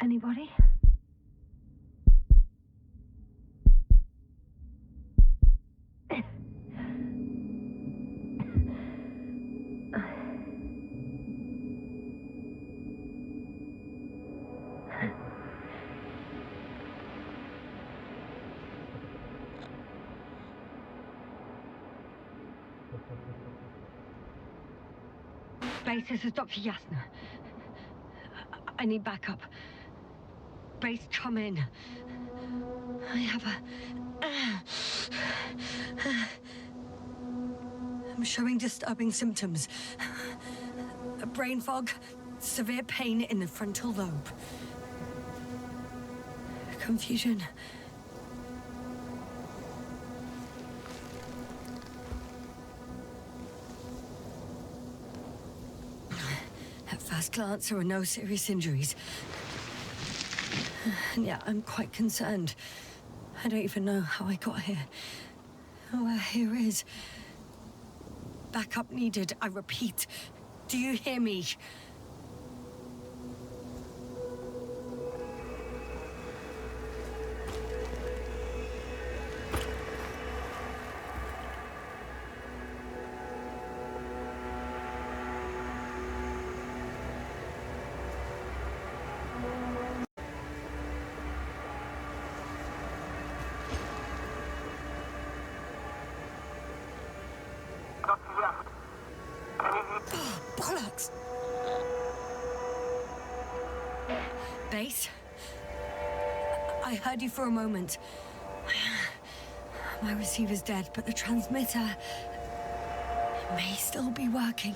Anybody? Base, this is Dr. Yasna. I need backup. Base, come in. I have I'm showing disturbing symptoms. Brain fog, severe pain in the frontal lobe. Confusion. At first glance, there are no serious injuries. And yet, I'm quite concerned. I don't even know how I got here. Where here is. Backup needed, I repeat. Do you hear me? Bollocks! Base? I heard you for a moment. My receiver's dead, but the transmitter may still be working.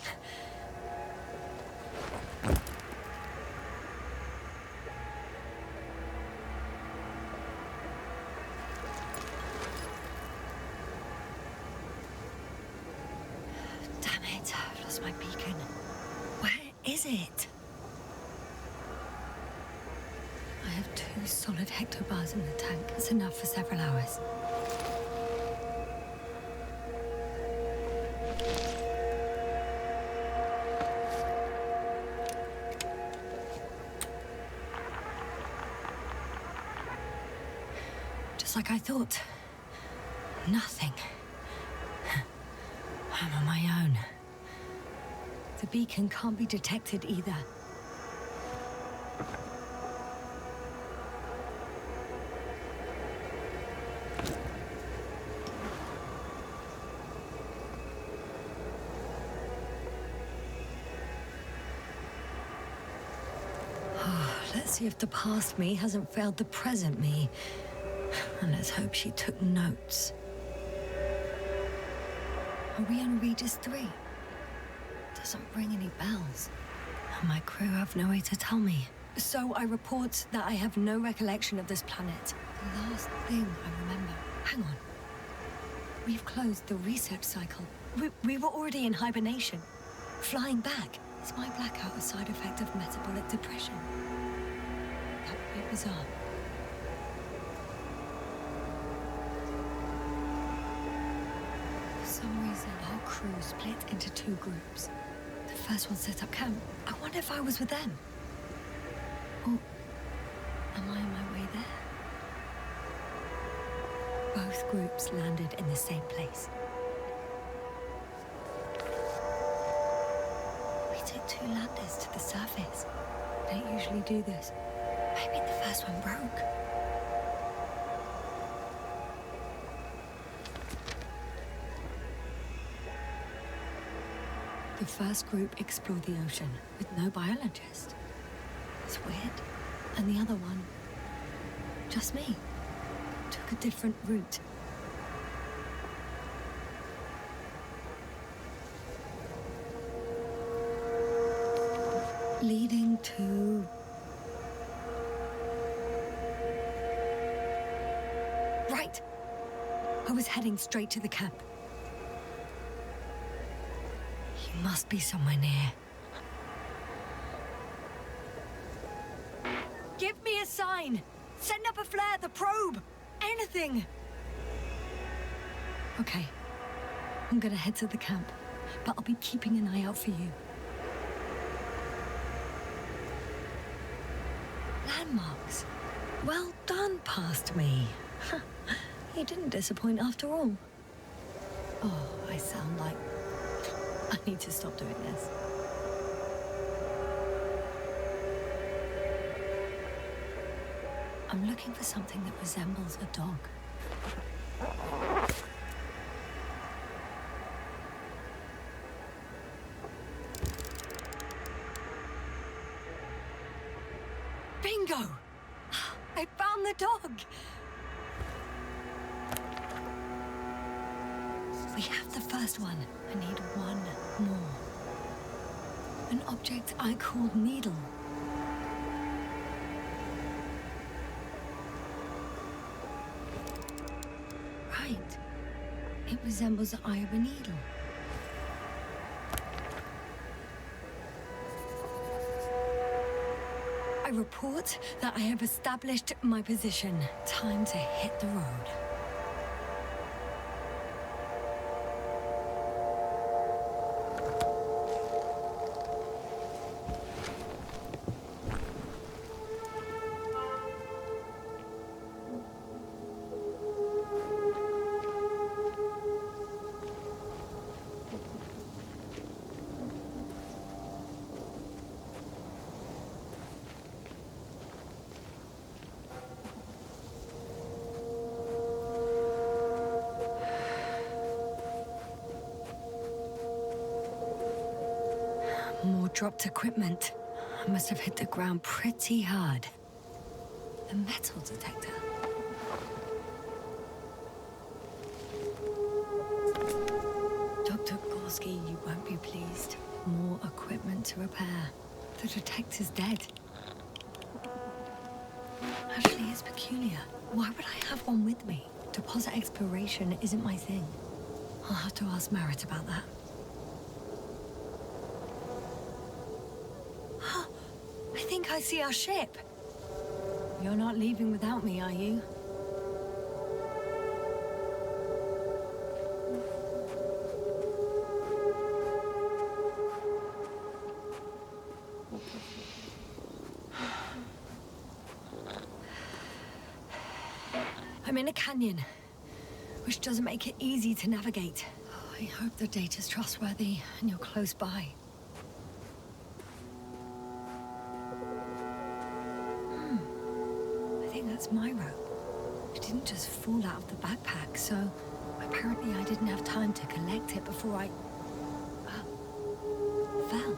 Damn it, I've lost my beacon. Where is it? I have 2 solid hectobars in the tank. It's enough for several hours. Just like I thought. Nothing. I'm on my own. The beacon can't be detected either. Let's see if the past me hasn't failed the present me. And let's hope she took notes. Are we on Regis 3? Doesn't ring any bells. And my crew have no way to tell me. So I report that I have no recollection of this planet. The last thing I remember... Hang on. We've closed the research cycle. We were already in hibernation. Flying back. Is my blackout a side effect of metabolic depression? That would be bizarre. For some reason, our crew split into 2 groups. The first one set up camp. I wonder if I was with them. Or am I on my way there? Both groups landed in the same place. We took 2 landers to the surface. We don't usually do this. Maybe the first one broke. The first group explored the ocean with no biologist. It's weird. And the other one, just me, took a different route. Leading to... Right! I was heading straight to the camp. You must be somewhere near. Give me a sign! Send up a flare, the probe! Anything! Okay. I'm gonna head to the camp, but I'll be keeping an eye out for you. marks. Well done, past me. You didn't disappoint after all. Oh, I sound like... I need to stop doing this. I'm looking for something that resembles a dog. Bingo! I found the dog! We have the first one. I need one more. An object I called needle. Right. It resembles the eye of a needle. I report that I have established my position. Time to hit the road. More dropped equipment. I must have hit the ground pretty hard. A metal detector. Dr. Gorski, you won't be pleased. More equipment to repair. The detector's dead. Actually, it's peculiar. Why would I have one with me? Deposit exploration isn't my thing. I'll have to ask Merritt about that. I think I see our ship. You're not leaving without me, are you? I'm in a canyon, which doesn't make it easy to navigate. I hope the data's trustworthy and you're close by. That's my rope. It didn't just fall out of the backpack, so apparently I didn't have time to collect it before I fell.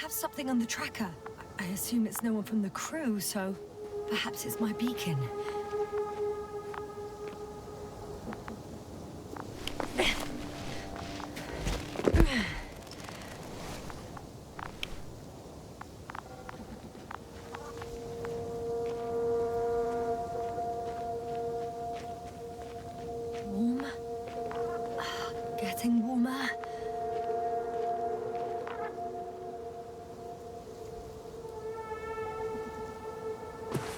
have something on the tracker. I assume it's no one from the crew, so perhaps it's my beacon. Warm. Getting warmer.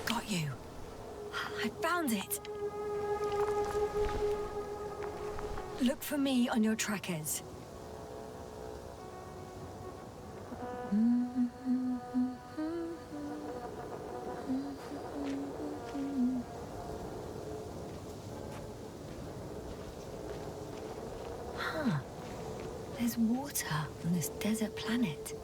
Got you. I found it. Look for me on your trackers. Huh. There's water on this desert planet.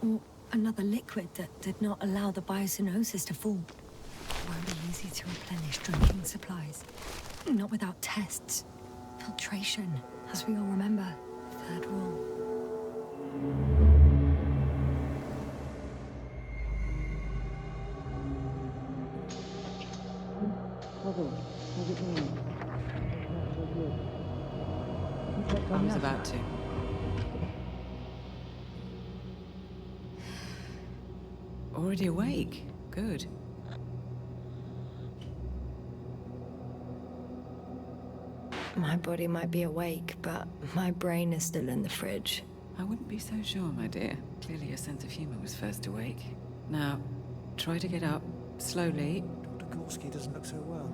Or another liquid that did not allow the biocenosis to fall. Won't be easy to replenish drinking supplies. Not without tests. Filtration, as we all remember. Third rule. I was about to. Already awake? Good. My body might be awake, but my brain is still in the fridge. I wouldn't be so sure, my dear. Clearly your sense of humor was first awake. Now, try to get up, slowly. Dr. Gorski doesn't look so well.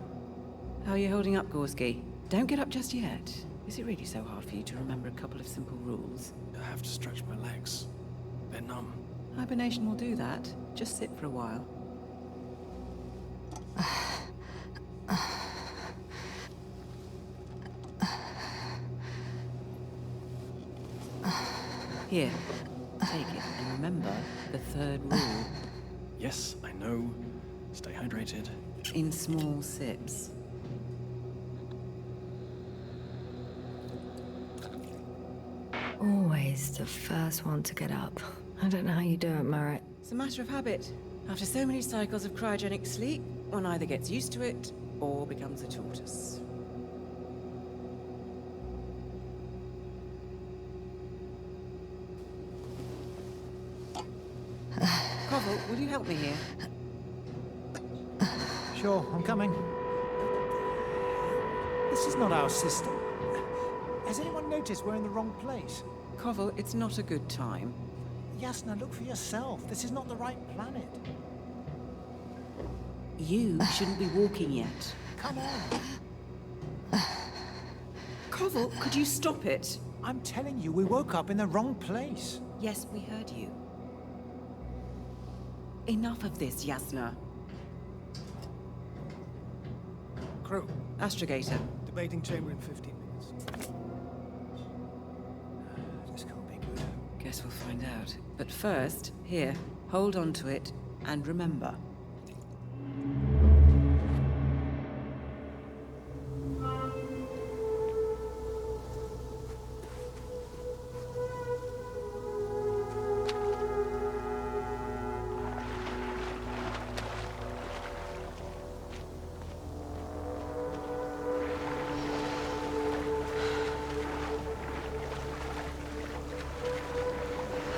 How are you holding up, Gorski? Don't get up just yet. Is it really so hard for you to remember a couple of simple rules? I have to stretch my legs. They're numb. Hibernation will do that. Just sit for a while. Here, take it, and remember the third rule. Yes, I know. Stay hydrated. In small sips. Always the first one to get up. I don't know how you do it, Merritt. It's a matter of habit. After so many cycles of cryogenic sleep, one either gets used to it or becomes a tortoise. Koval, will you help me here? Sure, I'm coming. This is not our system. Has anyone noticed we're in the wrong place? Koval, it's not a good time. Yasna, look for yourself. This is not the right planet. You shouldn't be walking yet. Come on. Koval, could you stop it? I'm telling you, we woke up in the wrong place. Yes, we heard you. Enough of this, Yasna. Crew, Astrogator. debating chamber in 15 minutes. This can't be good. Guess we'll find out. But first, here, hold on to it, and remember.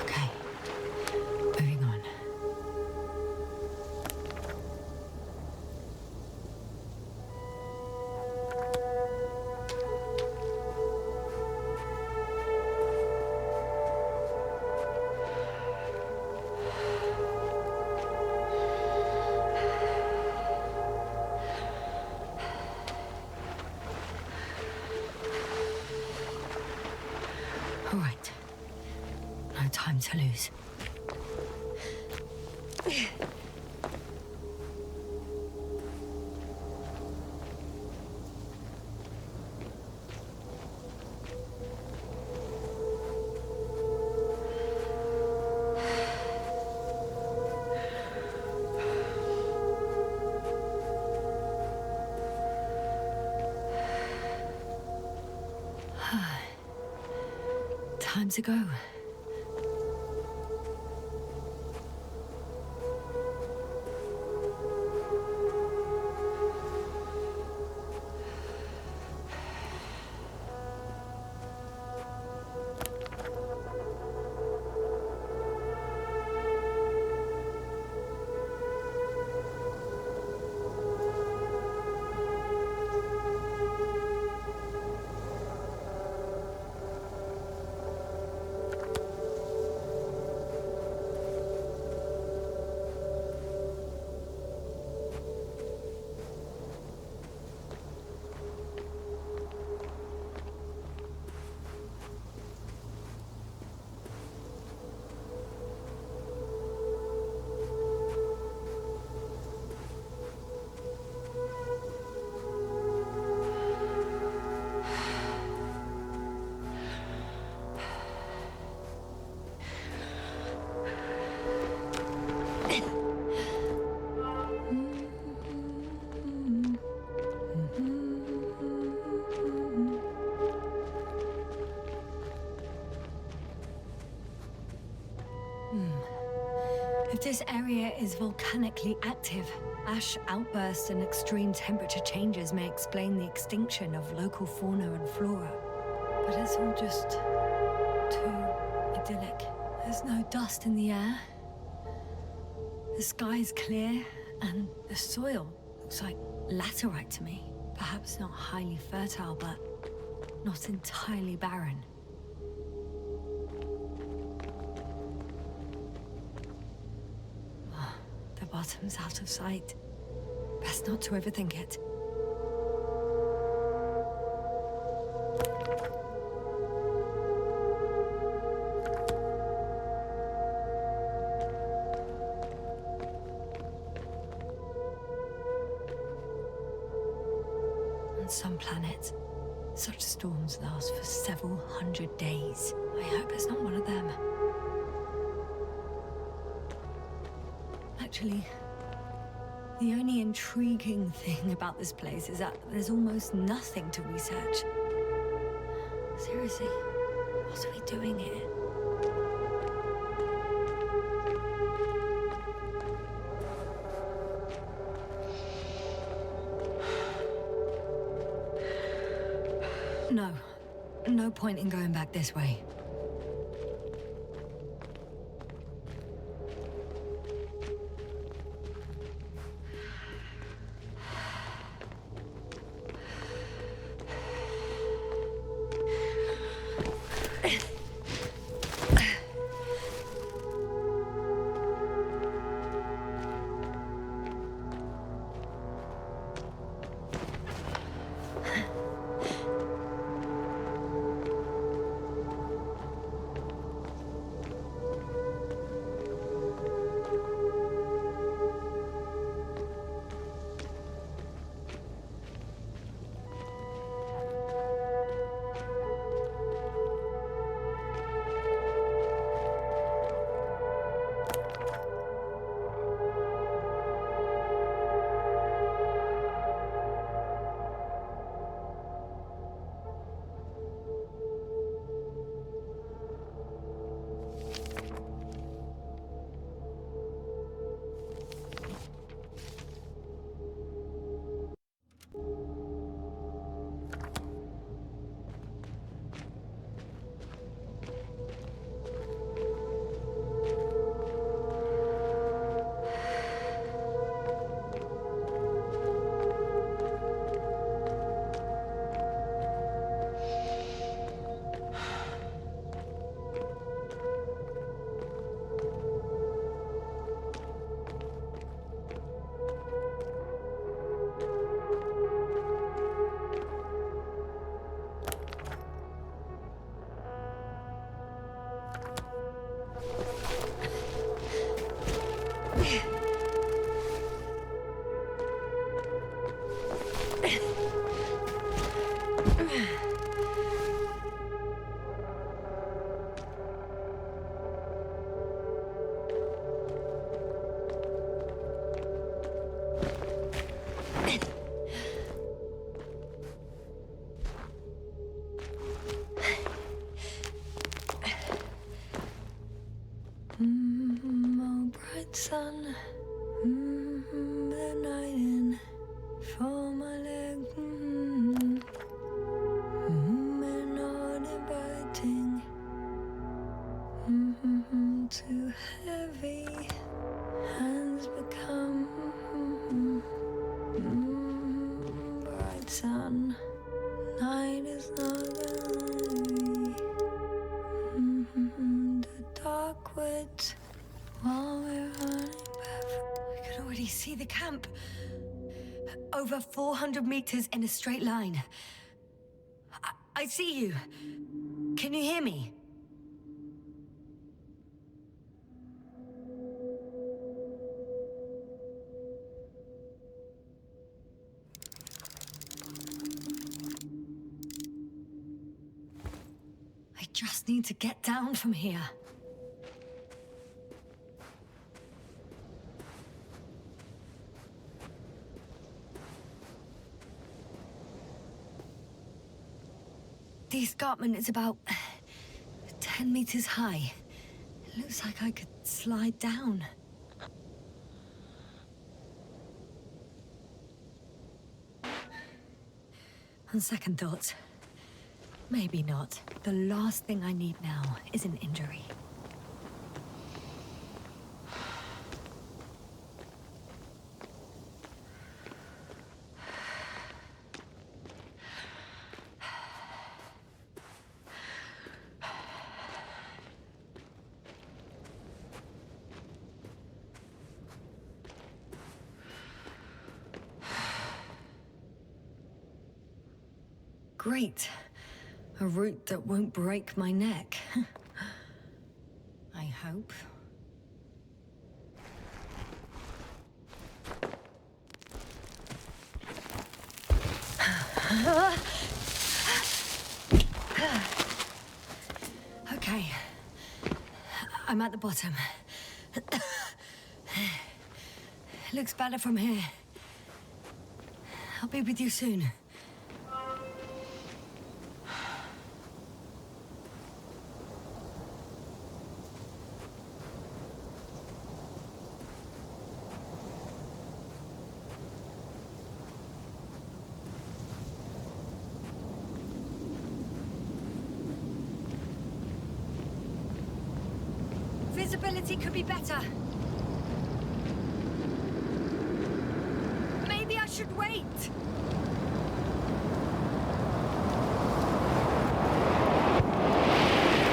Okay. Moving on. All right. No time to lose. Time to go. If this area is volcanically active, ash outbursts and extreme temperature changes may explain the extinction of local fauna and flora. But it's all just too idyllic. There's no dust in the air. The sky's clear, and the soil looks like laterite to me. Perhaps not highly fertile, but not entirely barren. The bottom's out of sight. Best not to overthink it. On some planets, such storms last for several hundred days. I hope it's not one of them. Actually, the only intriguing thing about this place is that there's almost nothing to research. Seriously, what are we doing here? No point in going back this way. bright sun. The night in for my leg. And not inviting. Too heavy. Hands become bright sun. Night is not the dark woods while we're running barefoot. I can already see the camp. Over 400 meters in a straight line. I see you. Can you hear me? I just need to get down from here. The escarpment is about 10 meters high. It looks like I could slide down. On second thoughts, maybe not. The last thing I need now is an injury. Great. A route that won't break my neck. I hope. Okay. I'm at the bottom. Looks better from here. I'll be with you soon. Visibility could be better. Maybe I should wait.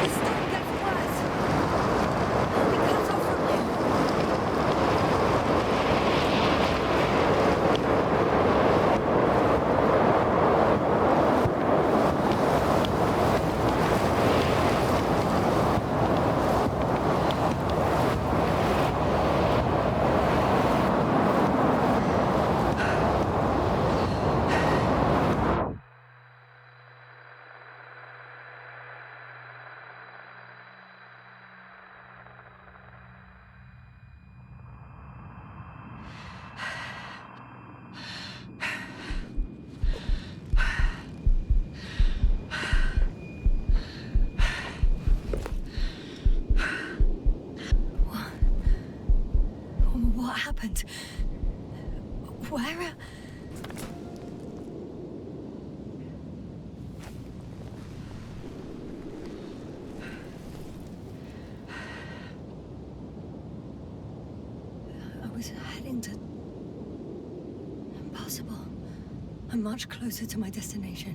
The storm gets worse. I'll be cut off from you. What happened? Where? I was heading to... Impossible. I'm much closer to my destination.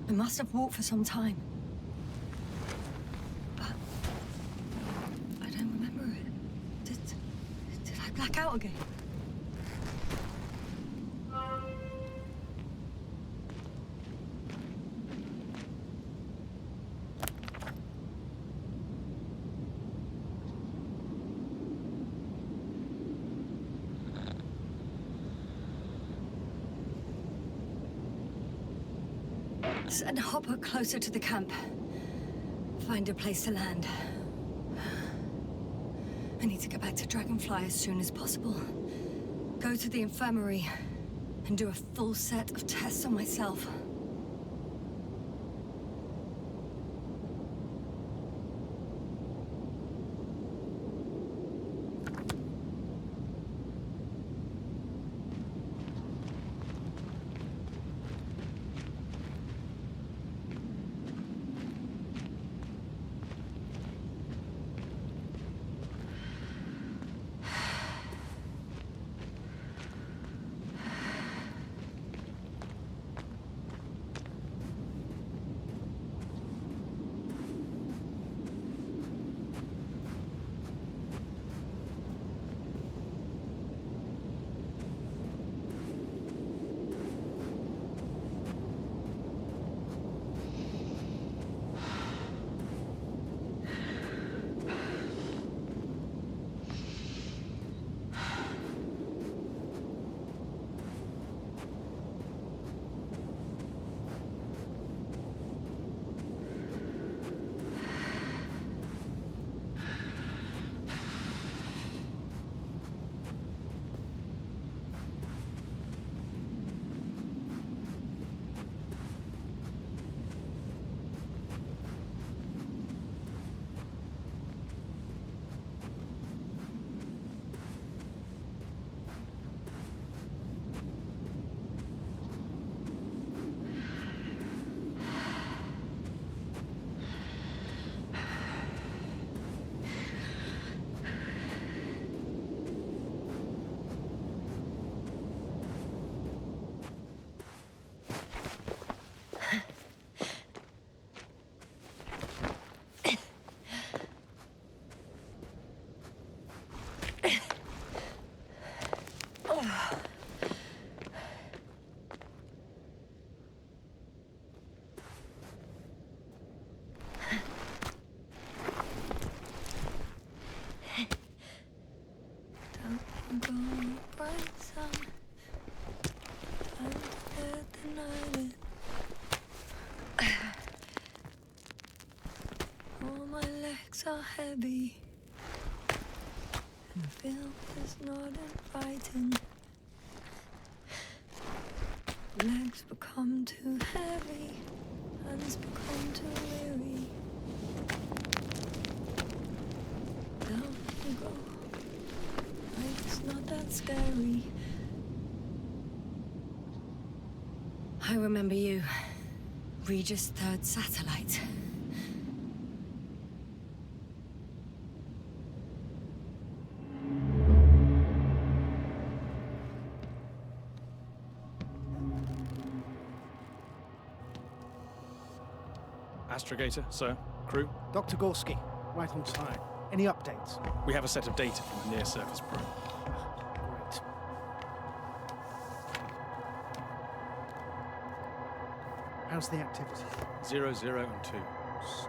I must have walked for some time. But... I don't remember it. Did I black out again? Send Hopper closer to the camp. Find a place to land. I need to get back to Dragonfly as soon as possible. Go to the infirmary and do a full set of tests on myself. All my legs are heavy, and filth is not inviting. Legs become too heavy, hands become too weary. Down you go. Life's not that scary. I remember you. Regis' third satellite. Astrogator, sir. Crew. Dr. Gorski, right on time. Any updates? We have a set of data from the near-surface probe. Great. How's the activity? 0, 0, and 2. So,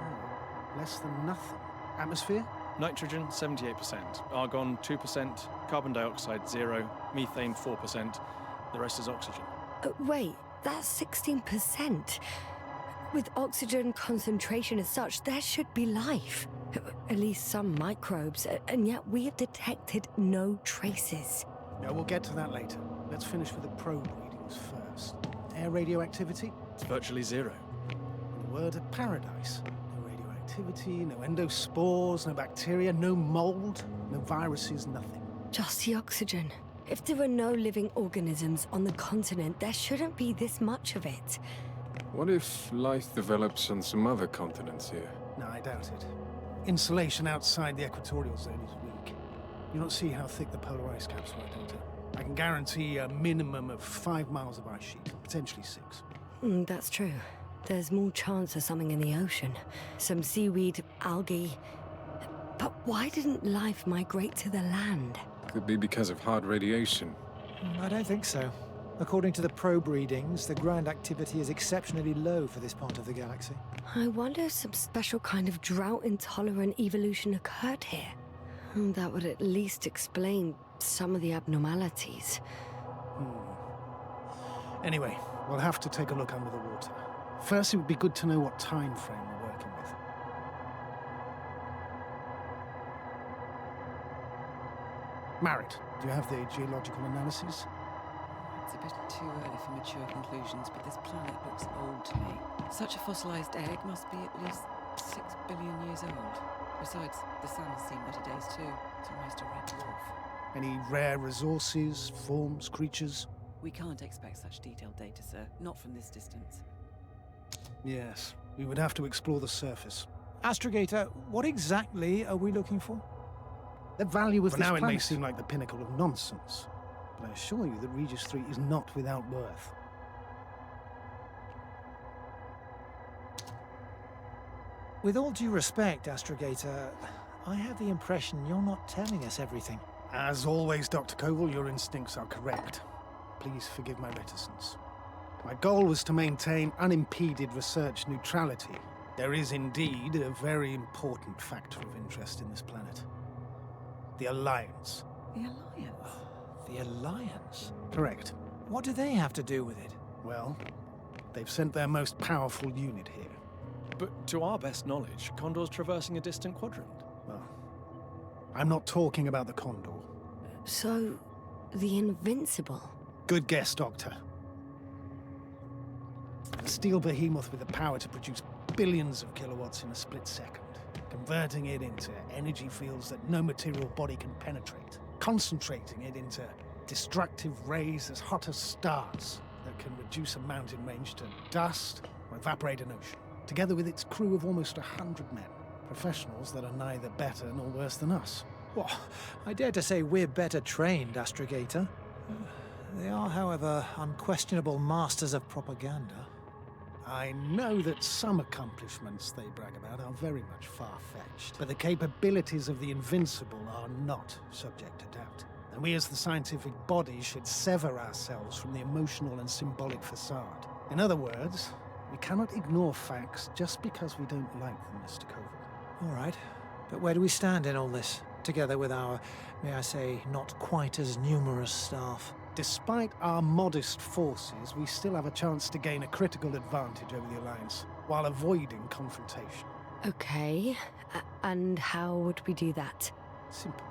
less than nothing. Atmosphere? Nitrogen, 78%. Argon, 2%. Carbon dioxide, 0. Methane, 4%. The rest is oxygen. Wait, that's 16%. With oxygen concentration as such, there should be life. At least some microbes, and yet we have detected no traces. No, we'll get to that later. Let's finish with the probe readings first. Air radioactivity? It's virtually 0. In a word, a paradise. No radioactivity, no endospores, no bacteria, no mold, no viruses, nothing. Just the oxygen. If there are no living organisms on the continent, there shouldn't be this much of it. What if life develops on some other continents here? No, I doubt it. Insulation outside the equatorial zone is weak. You don't see how thick the polar ice caps were, don't you? I can guarantee a minimum of 5 miles of ice sheet, potentially 6. That's true. There's more chance of something in the ocean. Some seaweed, algae. But why didn't life migrate to the land? Could be because of hard radiation. I don't think so. According to the probe readings, the ground activity is exceptionally low for this part of the galaxy. I wonder if some special kind of drought-intolerant evolution occurred here. That would at least explain some of the abnormalities. Anyway, we'll have to take a look under the water. First, it would be good to know what time frame we're working with. Marit, do you have the geological analysis? It's a bit too early for mature conclusions, but this planet looks old to me. Such a fossilized egg must be at least 6 billion years old. Besides, the sun's seen better days too. It's almost a red dwarf. Any rare resources, forms, creatures? We can't expect such detailed data, sir. Not from this distance. Yes, we would have to explore the surface. Astrogator, what exactly are we looking for? The value of For this now, it may planet seem like the pinnacle of nonsense, but I assure you that Regis 3 is not without worth. With all due respect, Astrogator, I have the impression you're not telling us everything. As always, Dr. Koval, your instincts are correct. Please forgive my reticence. My goal was to maintain unimpeded research neutrality. There is indeed a very important factor of interest in this planet. The Alliance. The Alliance? The Alliance? Correct. What do they have to do with it? Well, they've sent their most powerful unit here. But to our best knowledge, Condor's traversing a distant quadrant. Well, I'm not talking about the Condor. So, the Invincible. Good guess, Doctor. A steel behemoth with the power to produce billions of kilowatts in a split second, converting it into energy fields that no material body can penetrate, concentrating it into destructive rays as hot as stars that can reduce a mountain range to dust or evaporate an ocean, together with its crew of almost 100 men, professionals that are neither better nor worse than us. Well, I dare to say we're better trained, Astrogator. They are, however, unquestionable masters of propaganda. I know that some accomplishments they brag about are very much far-fetched, but the capabilities of the Invincible are not subject to doubt. And we as the scientific body should sever ourselves from the emotional and symbolic facade. In other words, we cannot ignore facts just because we don't like them, Mr. Koval. All right, but where do we stand in all this, together with our, may I say, not quite as numerous staff? Despite our modest forces, we still have a chance to gain a critical advantage over the Alliance, while avoiding confrontation. Okay. And how would we do that? Simple.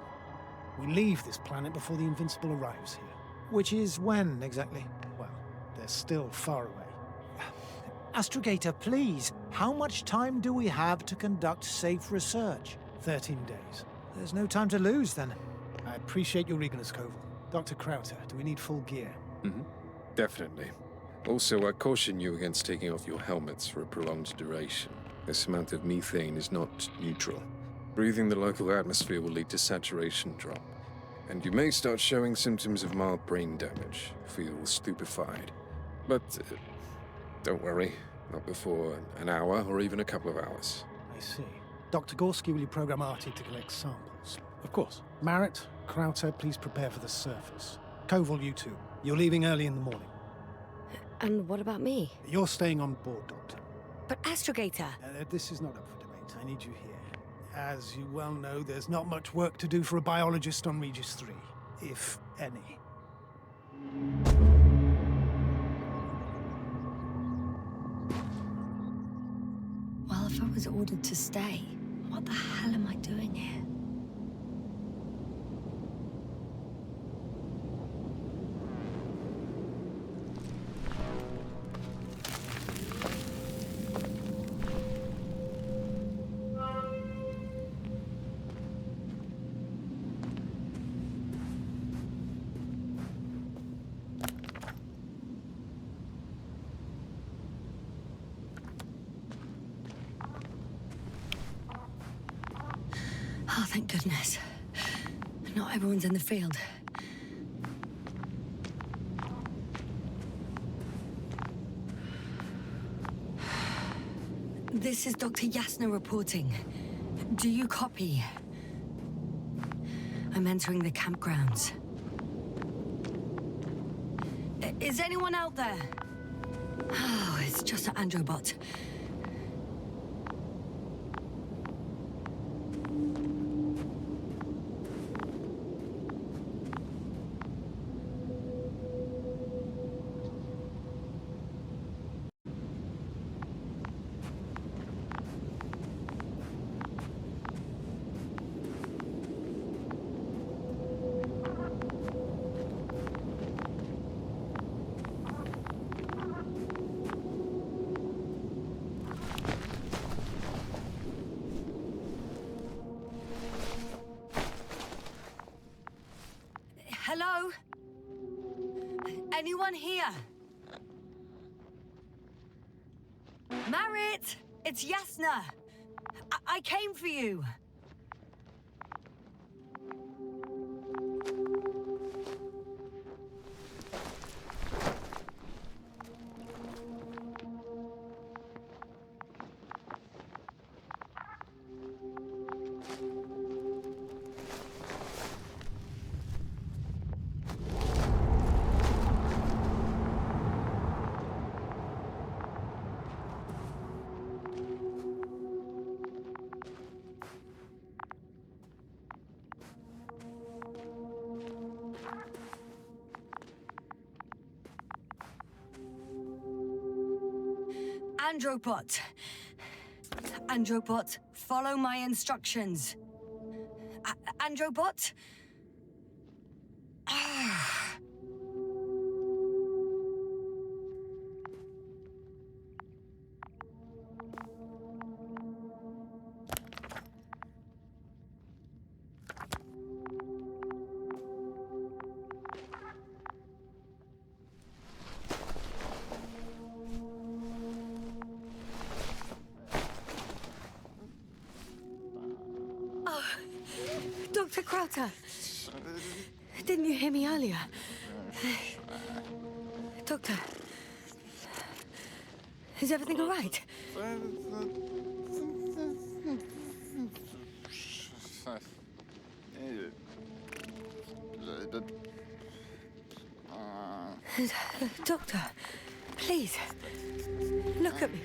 We leave this planet before the Invincible arrives here. Which is when, exactly? Well, they're still far away. Astrogator, please, how much time do we have to conduct safe research? 13 days. There's no time to lose, then. I appreciate your eagerness, Koval. Dr. Krauter, do we need full gear? Definitely. Also, I caution you against taking off your helmets for a prolonged duration. This amount of methane is not neutral. Breathing the local atmosphere will lead to saturation drop, and you may start showing symptoms of mild brain damage, feel stupefied. But don't worry, not before an hour or even a couple of hours. I see. Dr. Gorski, will you program Artie to collect samples? Of course. Marrett, Krauter, please prepare for the surface. Koval, you two. You're leaving early in the morning. And what about me? You're staying on board, Doctor. But Astrogator... This is not up for debate. I need you here. As you well know, there's not much work to do for a biologist on Regis 3, if any. Well, if I was ordered to stay, what the hell am I doing here? Oh, thank goodness. Not everyone's in the field. This is Dr. Yasna reporting. Do you copy? I'm entering the campgrounds. Is anyone out there? Oh, it's just an androbot. Hello? Anyone here? Marrett! It's Yasna! I came for you! Androbot. Androbot, follow my instructions. Androbot? Dr. Krauter, didn't you hear me earlier? Doctor, is everything all right? Doctor, please, look at me.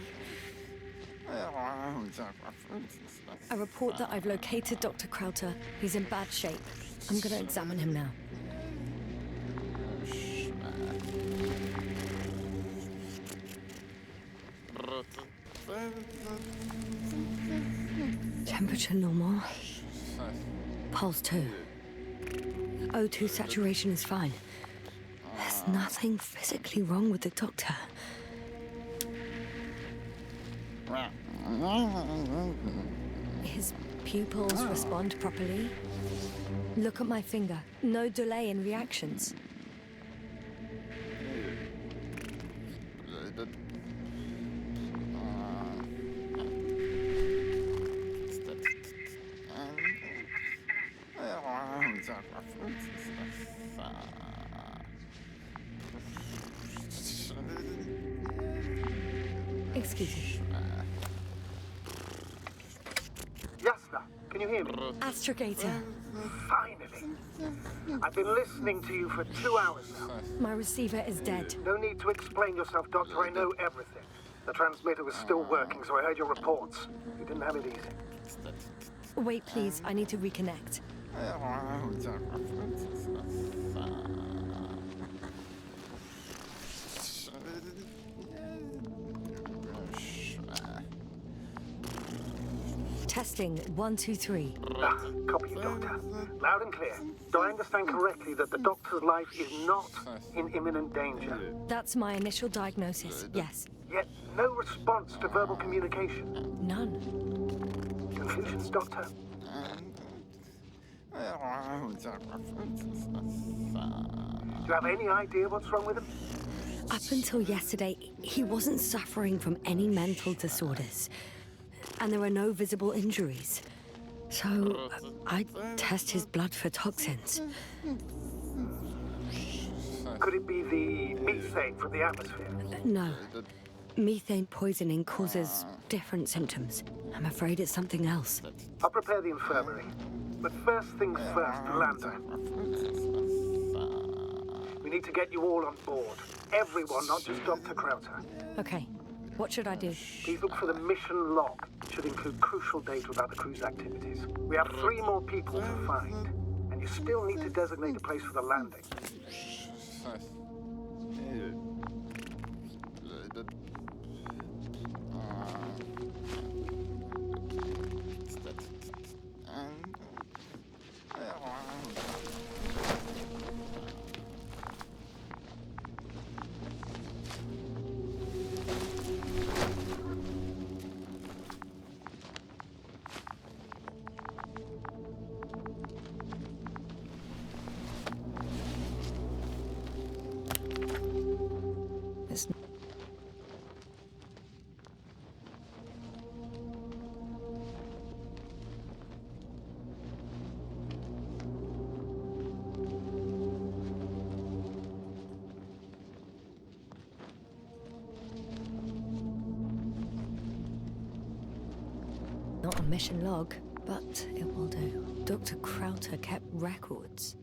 I report that I've located Dr. Krauter. He's in bad shape. I'm gonna examine him now. Temperature normal. Pulse 2. O2 saturation is fine. There's nothing physically wrong with the doctor. His pupils respond properly. Look at my finger. No delay in reactions. Excuse me. Yes, sir. Can you hear me? Astrogator. Finally. I've been listening to you for 2 hours now. My receiver is dead. No need to explain yourself, Doctor. I know everything. The transmitter was still working, so I heard your reports. You didn't have it easy. Wait, please. I need to reconnect. Testing 1, 2, 3. Copy you, Doctor. Loud and clear. Do I understand correctly that the Doctor's life is not in imminent danger? That's my initial diagnosis, yes. Yet no response to verbal communication. None. Confusions, Doctor? Do you have any idea what's wrong with him? Up until yesterday, he wasn't suffering from any mental disorders. And there are no visible injuries. So, I test his blood for toxins. Could it be the methane from the atmosphere? No. Methane poisoning causes different symptoms. I'm afraid it's something else. I'll prepare the infirmary. But first things first, Lambda. We need to get you all on board. Everyone, not just Dr. Krauter. Okay. What should I do? Please look for the mission log. It should include crucial data about the crew's activities. We have 3 more people to find. And you still need to designate a place for the landing. Not a mission log, but it will do. Dr. Krauter kept records.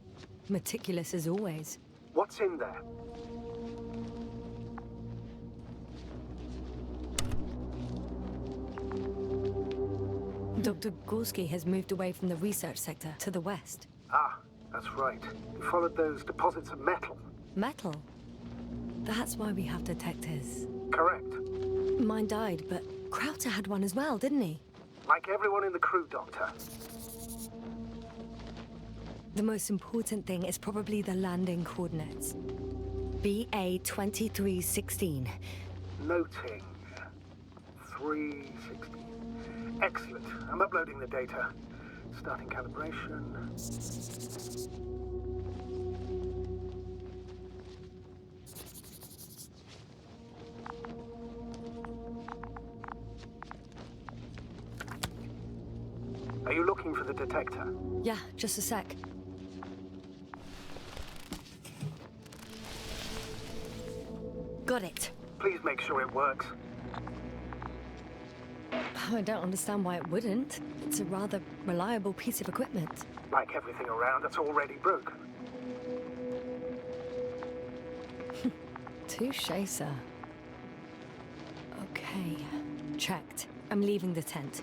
Meticulous as always. What's in there? Dr. Gorski has moved away from the research sector to the west. Ah, that's right. You followed those deposits of metal. Metal? That's why we have detectors. Correct. Mine died, but Krauter had one as well, didn't he? Like everyone in the crew, Doctor. The most important thing is probably the landing coordinates. BA 2316. Noting. 316. Excellent. I'm uploading the data. Starting calibration. Are you looking for the detector? Yeah, just a sec. Got it. Please make sure it works. I don't understand why it wouldn't. It's a rather reliable piece of equipment. Like everything around that's already broken. Touché, sir. Okay, checked. I'm leaving the tent.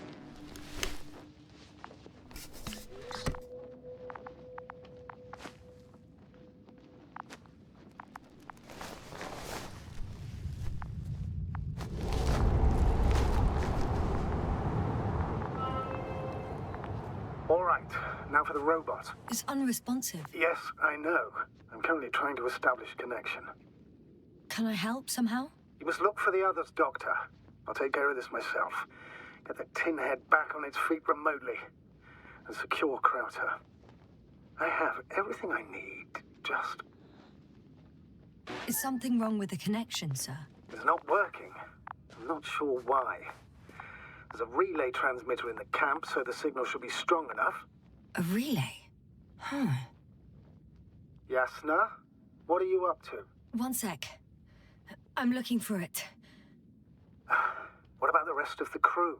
right. Now for the robot. It's unresponsive. Yes, I know. I'm currently trying to establish a connection. Can I help somehow? You must look for the others, Doctor. I'll take care of this myself. Get the tin head back on its feet remotely. And secure Krauter. I have everything I need. Just... Is something wrong with the connection, sir? It's not working. I'm not sure why. There's a relay transmitter in the camp, so the signal should be strong enough. A relay? Huh. Yasna? What are you up to? One sec. I'm looking for it. What about the rest of the crew?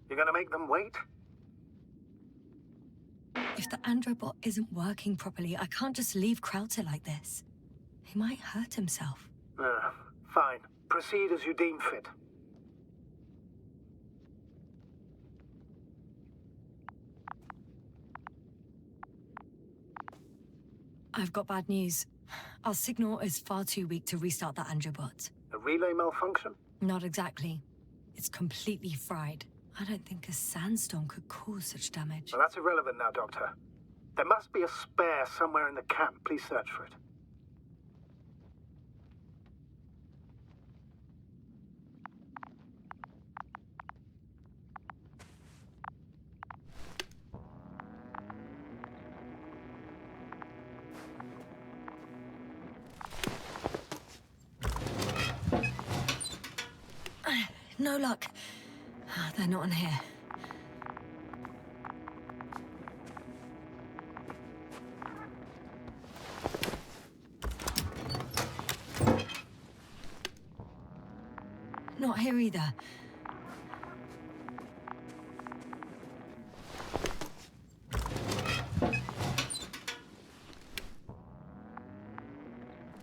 You're gonna make them wait? If the androbot isn't working properly, I can't just leave Krauter like this. He might hurt himself. Fine. Proceed as you deem fit. I've got bad news. Our signal is far too weak to restart the androbot. A relay malfunction? Not exactly. It's completely fried. I don't think a sandstorm could cause such damage. Well, that's irrelevant now, Doctor. There must be a spare somewhere in the camp. Please search for it. No luck. They're not in here. Not here either.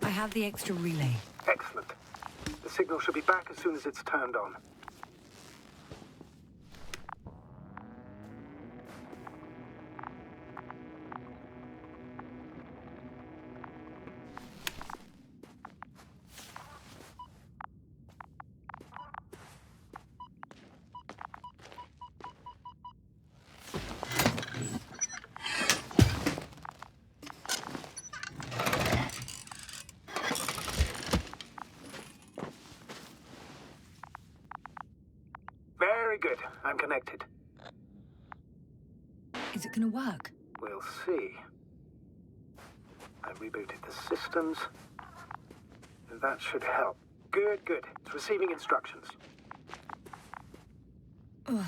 I have the extra relay. Excellent. The signal should be back as soon as it's turned on. Very good. I'm connected. Is it gonna work? We'll see. I rebooted the systems. And that should help. Good, good. It's receiving instructions. Ugh.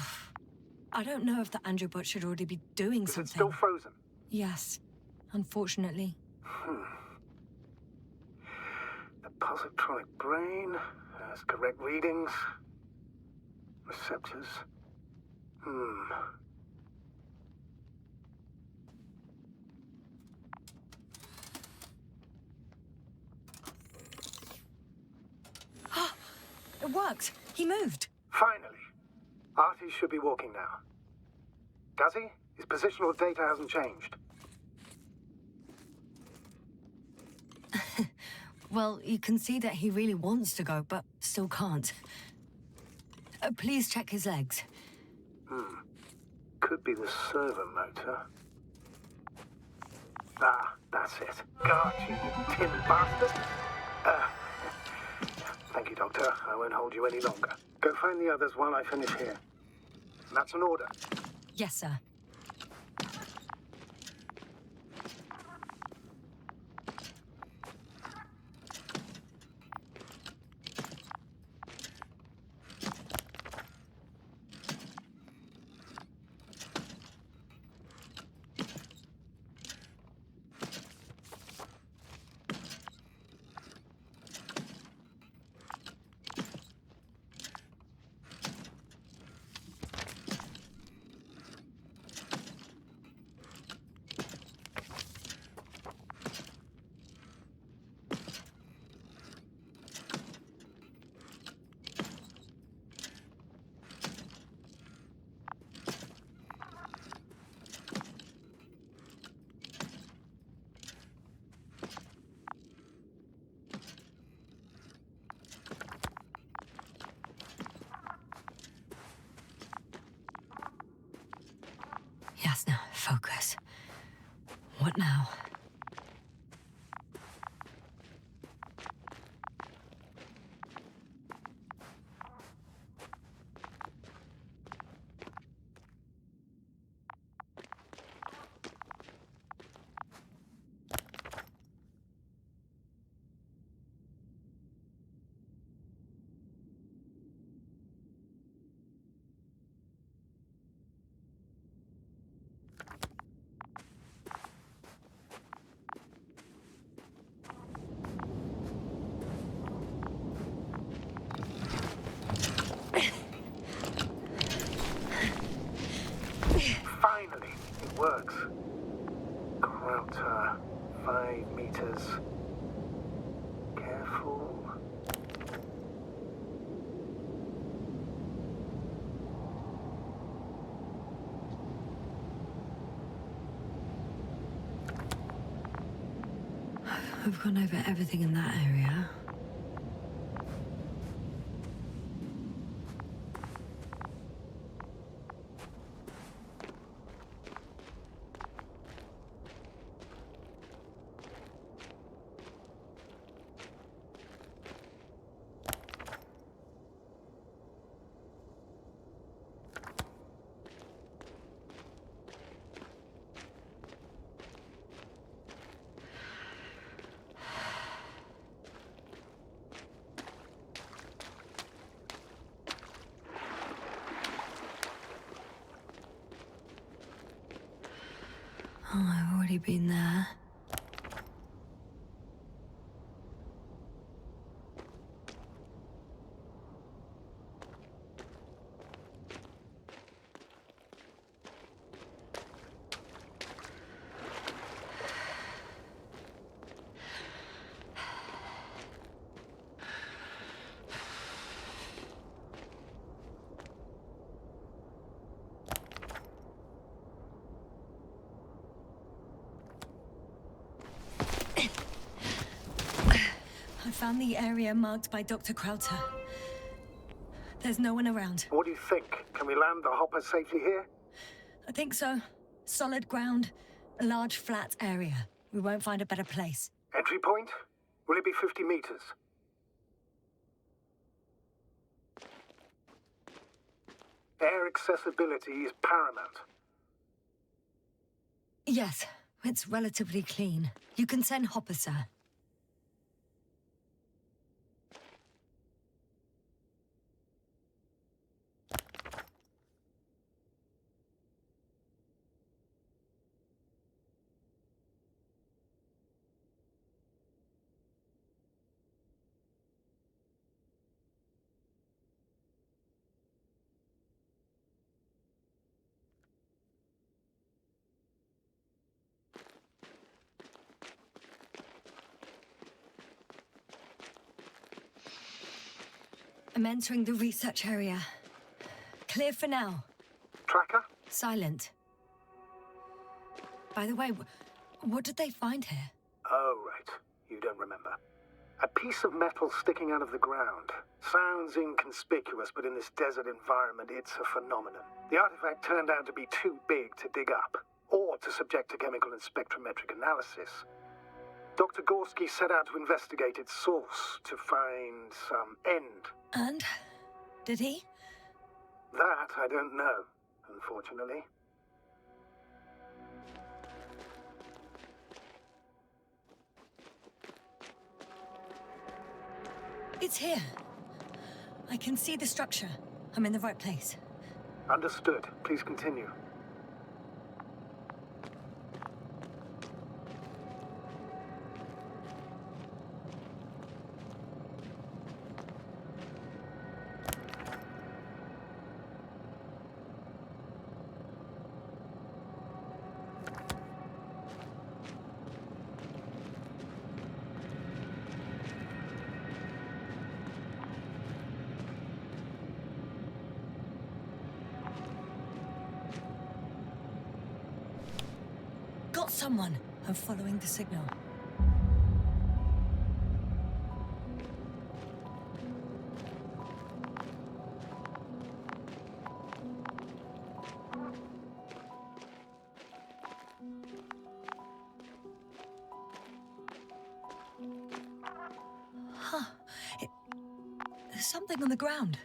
I don't know if the androbot should already be doing Is something. it still frozen? Yes, unfortunately. The positronic brain has correct readings. Receptors. It worked. He moved. Finally. Artie should be walking now. Does he? His positional data hasn't changed. Well, you can see that he really wants to go, but still can't. Please check his legs. Could be the servo motor. Ah, that's it. Got you, tin bastard. Thank you, Doctor. I won't hold you any longer. Go find the others while I finish here. That's an order. Yes, sir. Yasna, focus. What now? Finally, it works. Krauter, 5 meters. Careful. We've gone over everything in that area. Oh, I've already been there. I found the area marked by Dr. Krauter. There's no one around. What do you think? Can we land the hopper safely here? I think so. Solid ground, a large flat area. We won't find a better place. Entry point? Will it be 50 meters? Air accessibility is paramount. Yes, it's relatively clean. You can send Hopper, sir. I'm entering the research area. Clear for now. Tracker? Silent. By the way, what did they find here? Oh, right. You don't remember. A piece of metal sticking out of the ground. Sounds inconspicuous, but in this desert environment, it's a phenomenon. The artifact turned out to be too big to dig up, or to subject to chemical and spectrometric analysis. Dr. Gorski set out to investigate its source, to find some end. And? Did he? That I don't know, unfortunately. It's here. I can see the structure. I'm in the right place. Understood. Please continue. Got someone. I'm following the signal. something on the ground.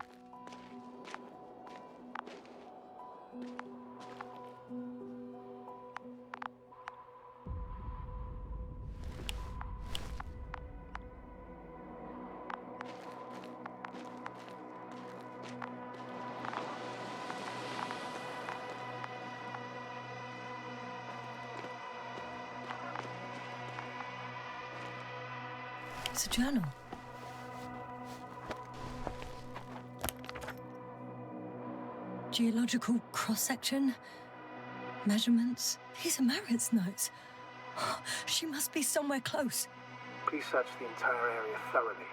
It's a journal. Geological cross-section, measurements. These are Merritt's notes. She must be somewhere close. Please search the entire area thoroughly.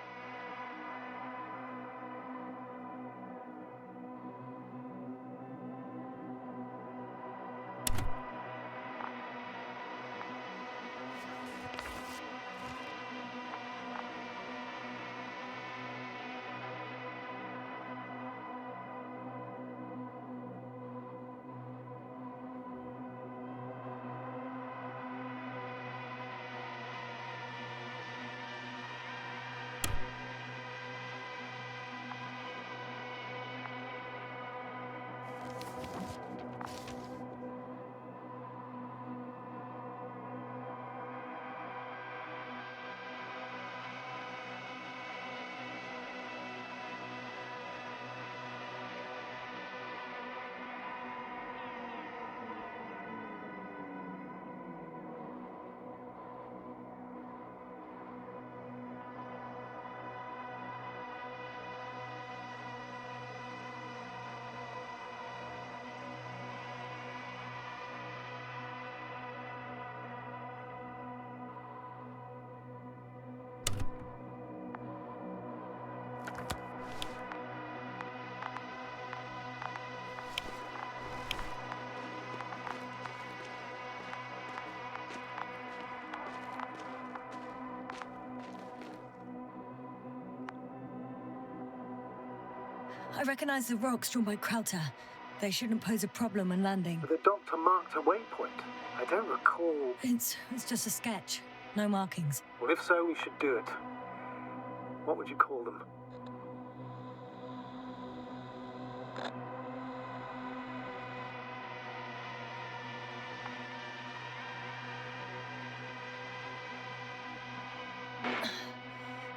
I recognize the rocks drawn by Krauter. They shouldn't pose a problem when landing. The doctor marked a waypoint. I don't recall... It's just a sketch. No markings. Well, if so, we should do it. What would you call them?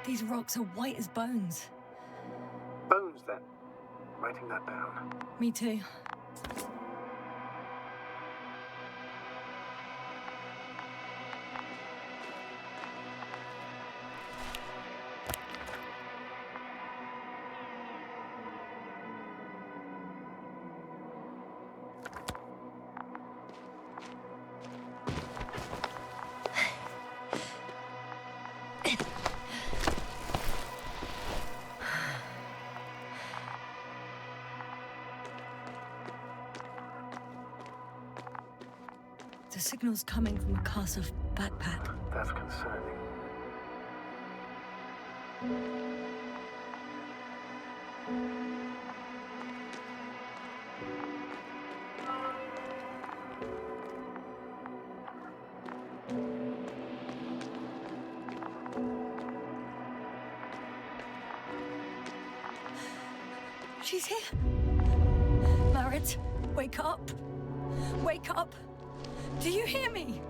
These rocks are white as bones. Bones, then. Writing that down. Me too. The signal's coming from a castle backpack. That's concerning. She's here. Merritt, wake up. Wake up. Do you hear me?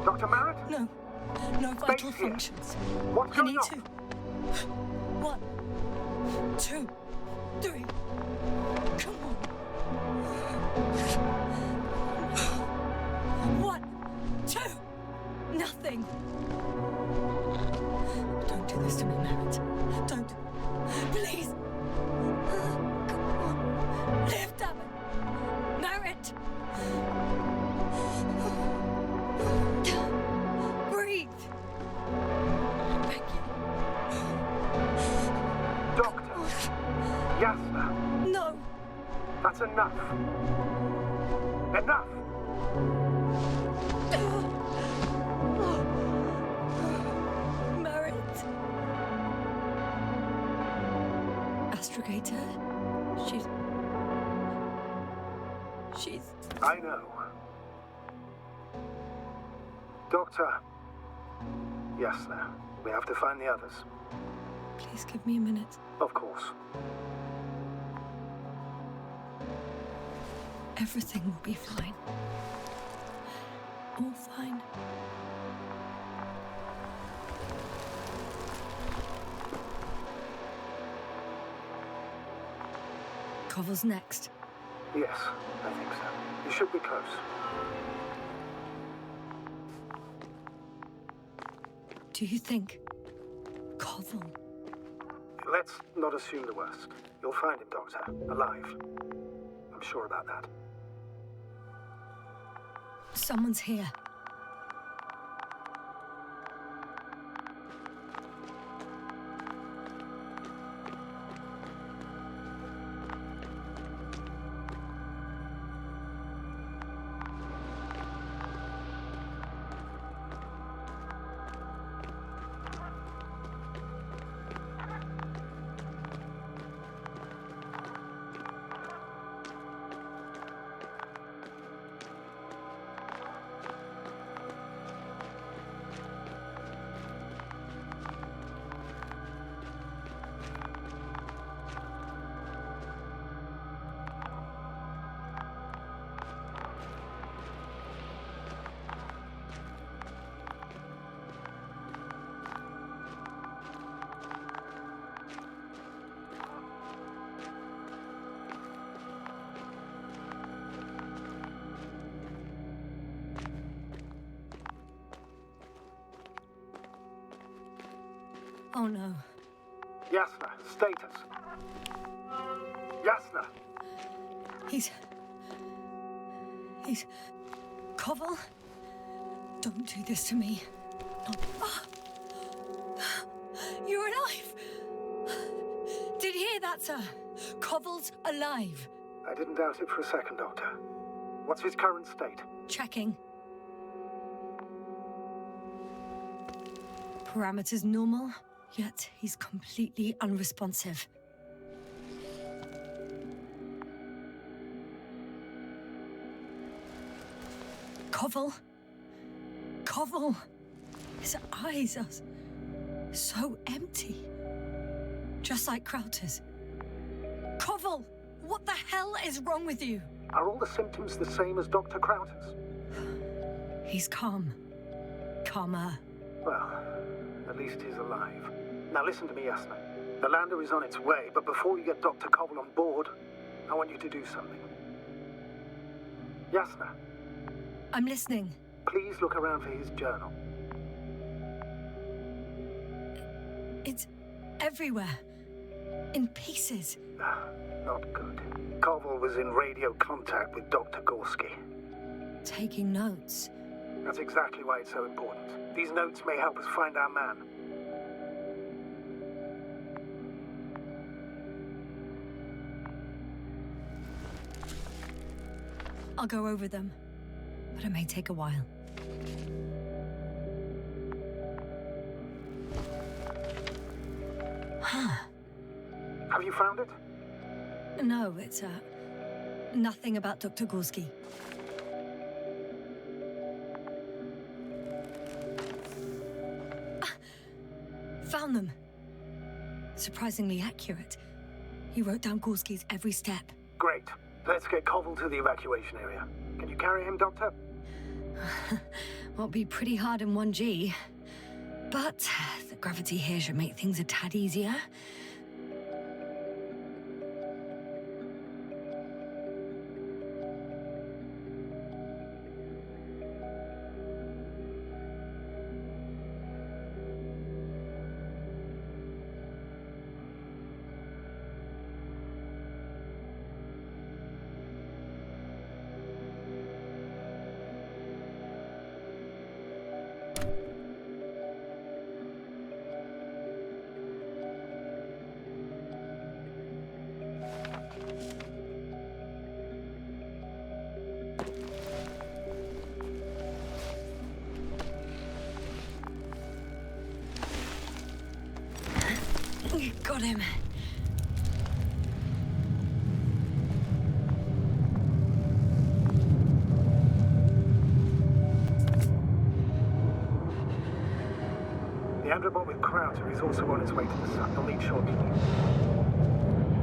Dr. Merritt? No. No vital Space here. functions. What's I going need on? to. 1, 2, 3. Come on. 1, 2. Nothing. Don't do this to me, Merritt. Don't. Please. Come on. Live, damn it. Merritt. Breathe. I beg you. Doctor. Yasna. No. That's enough. Enough! Merritt. Astrogator. She's... I know. Doctor. Yasna. We have to find the others. Please give me a minute. Of course. Everything will be fine. All fine. Koval's next. Yes, I think so. You should be close. Do you think Koval? Let's not assume the worst. You'll find him, Doctor. Alive. I'm sure about that. Someone's here. Oh no. Yasna, status. Yasna! He's... Koval? Don't do this to me. Not... Ah! You're alive! Did you hear that, sir? Koval's alive. I didn't doubt it for a second, Doctor. What's his current state? Checking. Parameters normal, yet he's completely unresponsive. Koval? Koval! His eyes are so empty. Just like Krauter's. Koval! What the hell is wrong with you? Are all the symptoms the same as Dr. Krauter's? He's calm. Calmer. Well, at least he's alive. Now listen to me, Yasna. The lander is on its way, but before you get Dr. Koval on board, I want you to do something. Yasna, I'm listening. please look around for his journal. It's everywhere. In pieces. Not good. Koval was in radio contact with Dr. Gorski. Taking notes. That's exactly why it's so important. These notes may help us find our man. I'll go over them, but it may take a while. Have you found it? No, it's nothing about Dr. Gorski. Found them. Surprisingly accurate. He wrote down Gorski's every step. Great. Let's get Koval to the evacuation area. Can you carry him, Doctor? Won't be pretty hard in 1G. But the gravity here should make things a tad easier. Got him. The The androbot with Crowther is also on its way to the sun. I'll need shortly.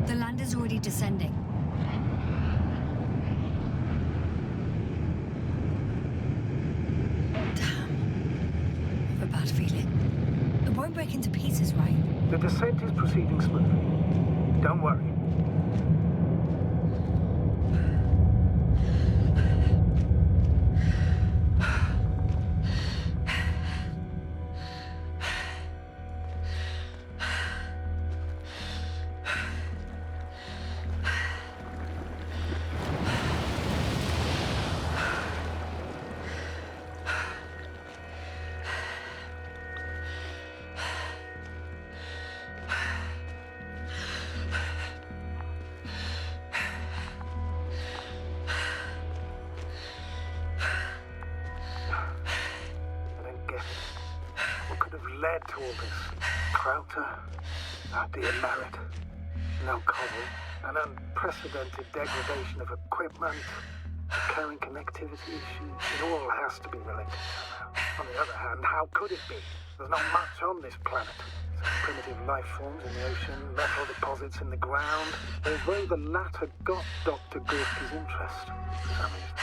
The lander's already descending. Damn. I have a bad feeling. It won't break into pieces, right? The descent is proceeding smoothly. Don't worry. Led to all this. Crowther, our dear Merritt, no Covel, an unprecedented degradation of equipment, carrying connectivity issues. It all has to be related somehow. On the other hand, how could it be? There's not much on this planet. Some primitive life forms in the ocean, metal deposits in the ground. Although the latter got Dr. Gorski's interest for some reason.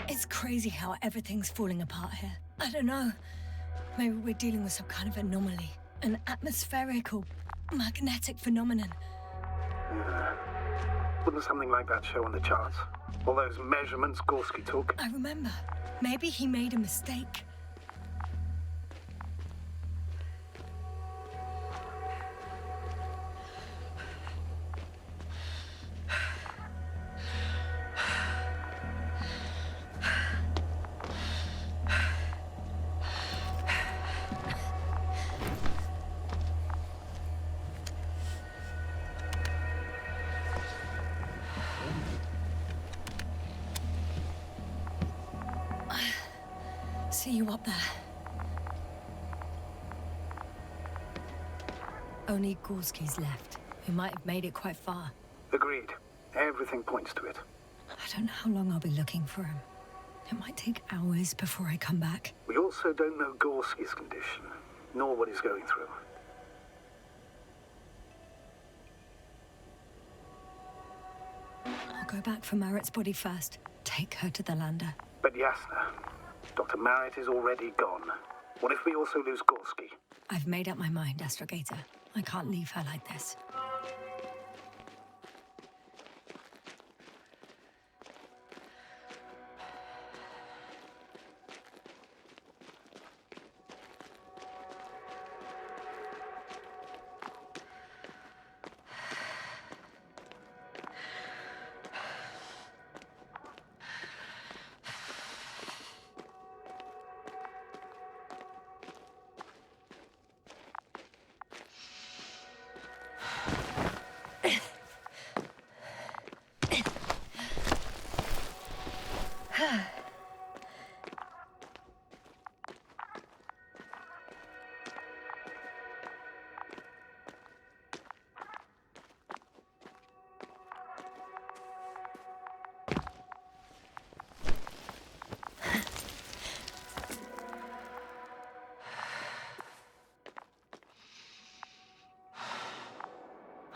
It's crazy how everything's falling apart here. I don't know. Maybe we're dealing with some kind of anomaly. An atmospheric or magnetic phenomenon. Yeah. Wouldn't something like that show on the charts? All those measurements Gorski took? I remember. Maybe he made a mistake. See you up there. Only Gorski's left. We might have made it quite far. Agreed. Everything points to it. I don't know how long I'll be looking for him. It might take hours before I come back. We also don't know Gorski's condition, nor what he's going through. I'll go back for Marritt's body first. Take her to the lander. But Yasna, Dr. Marritt is already gone. What if we also lose Gorski? I've made up my mind, Astrogator. I can't leave her like this.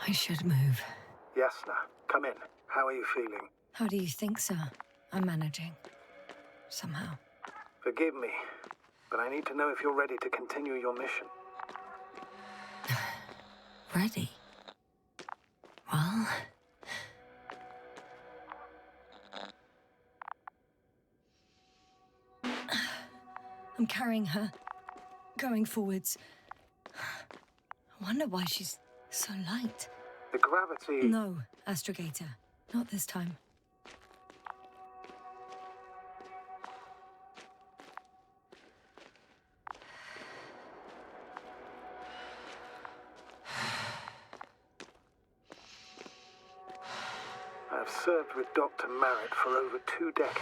I should move. Yasna, come in. How are you feeling? How do you think, sir? I'm managing. Somehow. Forgive me, but I need to know if you're ready to continue your mission. Ready? Well... I'm carrying her. Going forwards. I wonder why she's so light. The gravity... No, Astrogator. Not this time. I've served with Dr. Marritt for over 2 decades.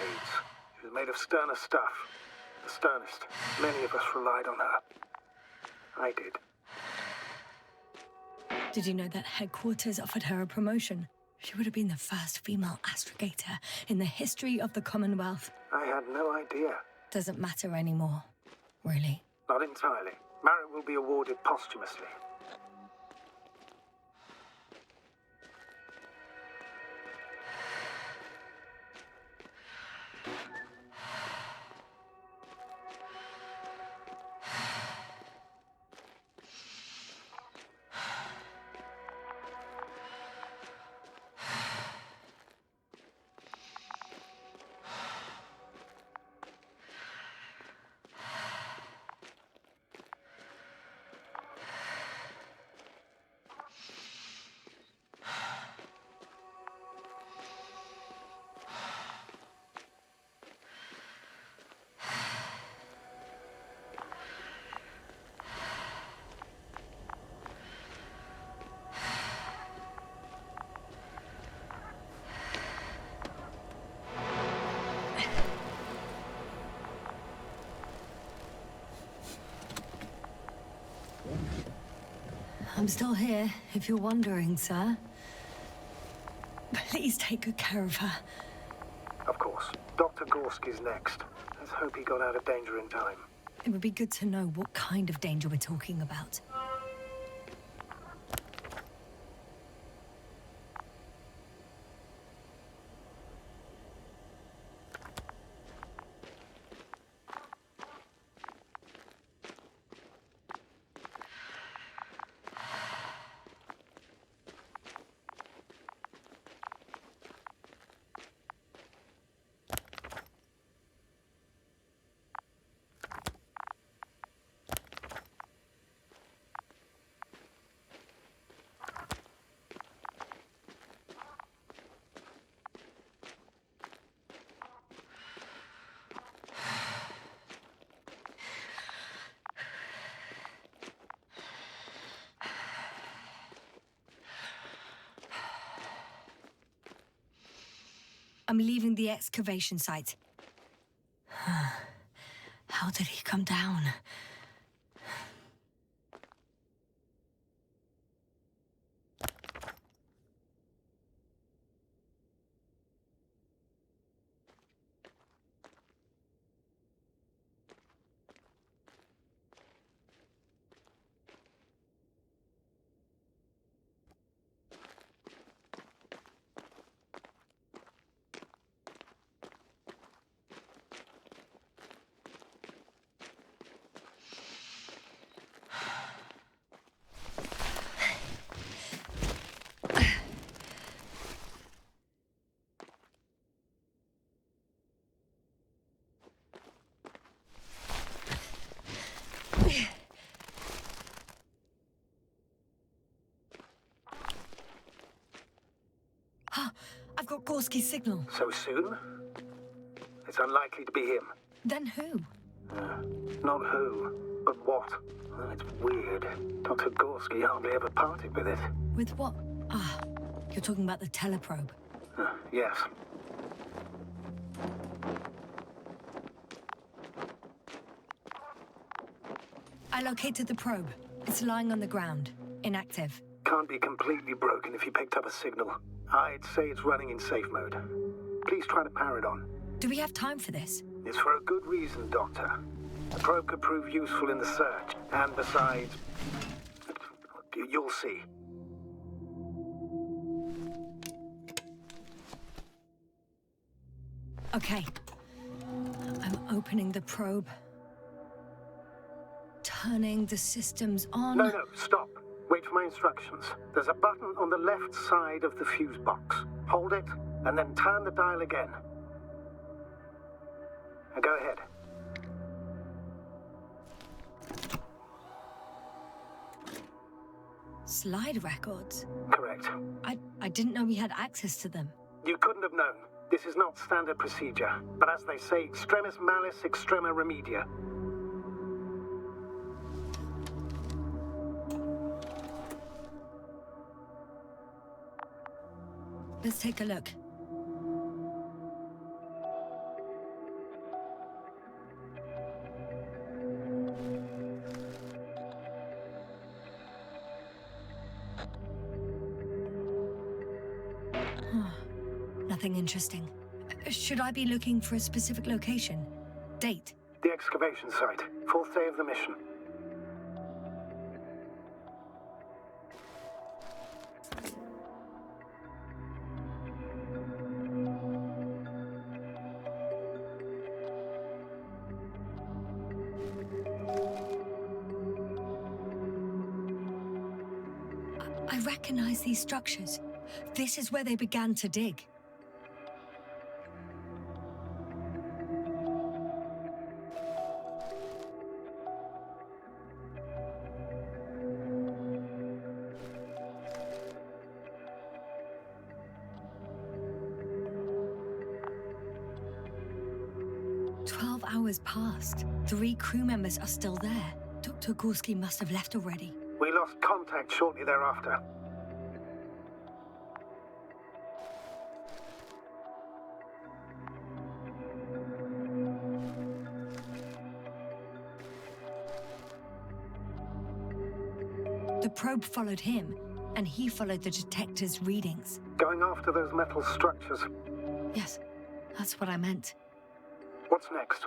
She was made of sterner stuff. The sternest. Many of us relied on her. I did. Did you know that headquarters offered her a promotion? She would have been the first female astrogator in the history of the Commonwealth. I had no idea. Doesn't matter anymore, really. Not entirely. Marek will be awarded posthumously. I'm still here, if you're wondering, sir. Please take good care of her. Of course. Dr. Gorski's next. Let's hope he got out of danger in time. It would be good to know what kind of danger we're talking about. I'm leaving the excavation site. How did he come down? I've got Gorski's signal. So soon? It's unlikely to be him. Then who? Not who, but what. Oh, it's weird. Dr. Gorski hardly ever parted with it. With what? Ah, you're talking about the teleprobe. Yes. I located the probe. It's lying on the ground, inactive. Can't be completely broken if you picked up a signal. I'd say it's running in safe mode. Please try to power it on. Do we have time for this? It's for a good reason, Doctor. The probe could prove useful in the search, and besides... you'll see. Okay. I'm opening the probe. Turning the systems on. No, stop. Wait for my instructions. There's a button on the left side of the fuse box. Hold it, and then turn the dial again. Now go ahead. Slide records? Correct. I didn't know we had access to them. You couldn't have known. This is not standard procedure. But as they say, extremis malis, extrema remedia. Let's take a look. nothing interesting. Should I be looking for a specific location? Date? The excavation site. 4th day of the mission. I recognize these structures. This is where they began to dig. Hours passed. 3 crew members are still there. Dr. Gorski must have left already. We lost contact shortly thereafter. The probe followed him, and he followed the detector's readings. Going after those metal structures. Yes, that's what I meant. What's next?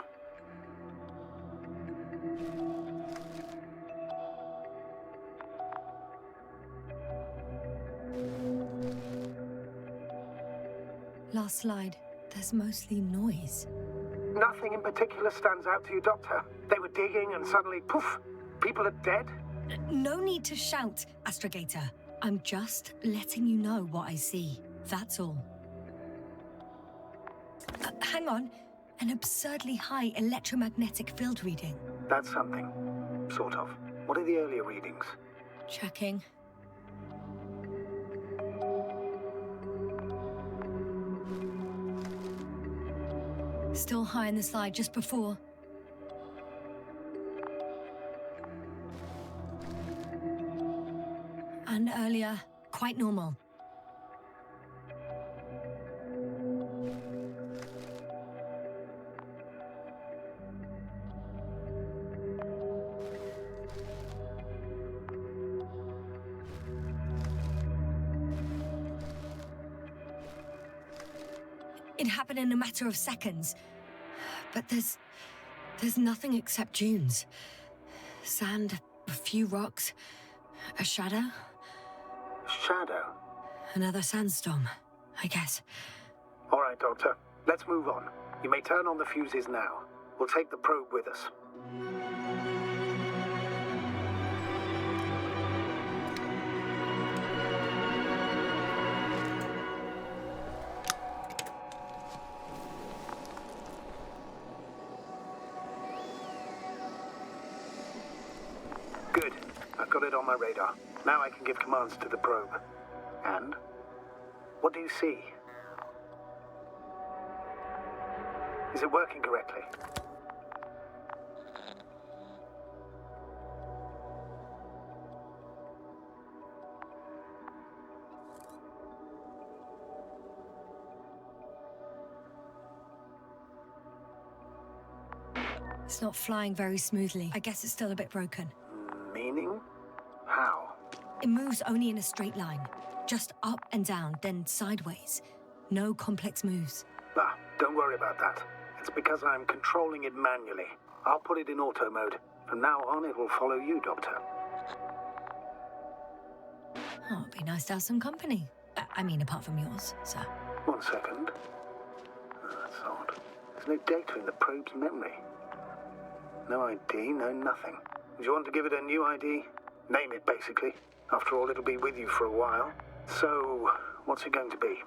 Last slide. There's mostly noise. Nothing in particular stands out to you, Doctor? They were digging and suddenly, poof, people are dead? No need to shout, Astrogator. I'm just letting you know what I see. That's all. Hang on. An absurdly high electromagnetic field reading. That's something. Sort of. What are the earlier readings? Checking. Still high in the slide just before. And earlier, quite normal. It happened in a matter of seconds. But there's nothing except dunes. Sand, a few rocks, a shadow. Shadow? Another sandstorm, I guess. All right, Doctor. Let's move on. You may turn on the fuses now. We'll take the probe with us. Good. I've got it on my radar. Now I can give commands to the probe. And? What do you see? Is it working correctly? It's not flying very smoothly. I guess it's still a bit broken. Meaning? How? It moves only in a straight line. Just up and down, then sideways. No complex moves. Ah, don't worry about that. It's because I'm controlling it manually. I'll put it in auto mode. From now on, it will follow you, Doctor. Oh, it'd be nice to have some company. I mean, apart from yours, sir. 1 second. Oh, that's odd. There's no data in the probe's memory. No ID, no nothing. Do you want to give it a new ID? Name it, basically. After all, it'll be with you for a while. So, what's it going to be?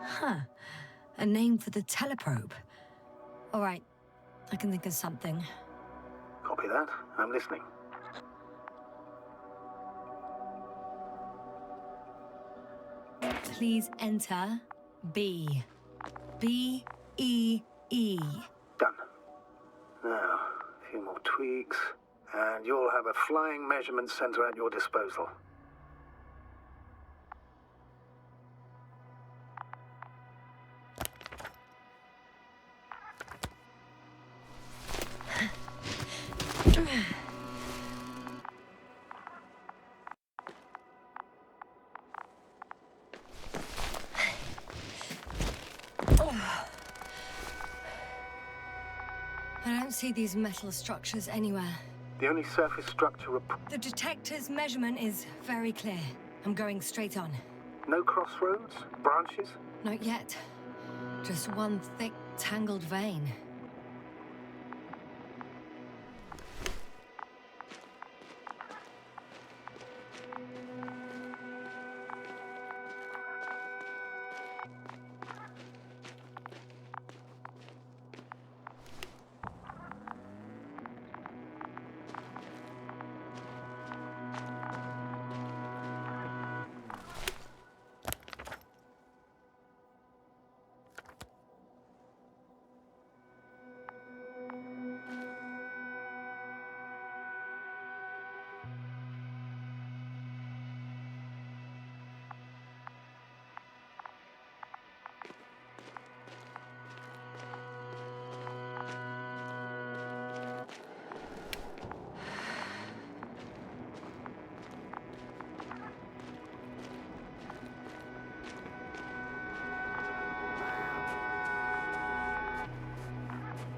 Huh. A name for the teleprobe. All right. I can think of something. Copy that. I'm listening. Please enter B. B-E-E. Done. Now, a few more tweaks, and you'll have a flying measurement center at your disposal. I don't see these metal structures anywhere. The only surface structure... The detector's measurement is very clear. I'm going straight on. No crossroads? Branches? Not yet. Just one thick, tangled vein.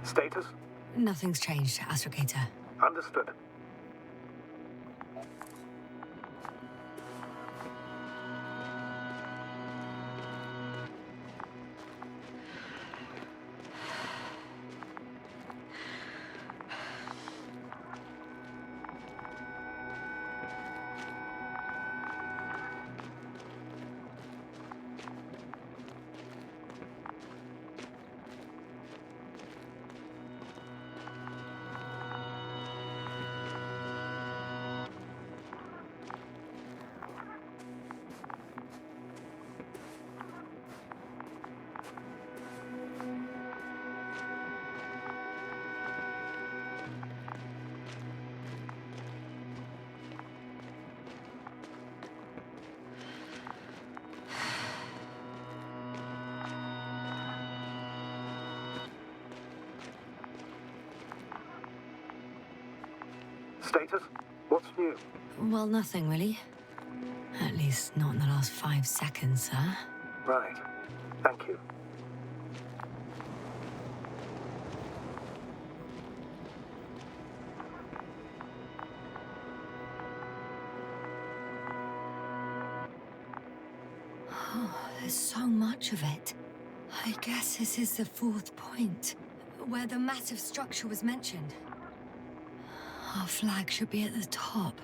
Status? Nothing's changed, Astrogator. Understood. Status? What's new? Well, nothing really. At least not in the last 5 seconds, sir. Right. Thank you. Oh, there's so much of it. I guess this is the 4th point, where the massive structure was mentioned. Our flag should be at the top.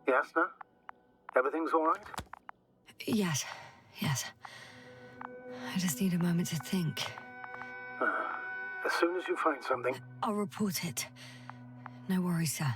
Yes, no? Everything's all right? Yes, yes. I just need a moment to think. As soon as you find something... I'll report it. No worries, sir.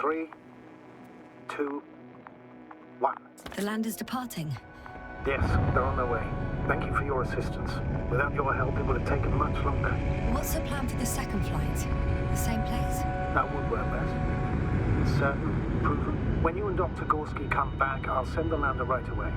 Three, 2, 1. The land is departing. Yes, they're on their way. Thank you for your assistance. Without your help, it would have taken much longer. What's the plan for the second flight? The same place? That would work best. Certain, proven, When you and Dr. Gorski come back, I'll send the lander right away.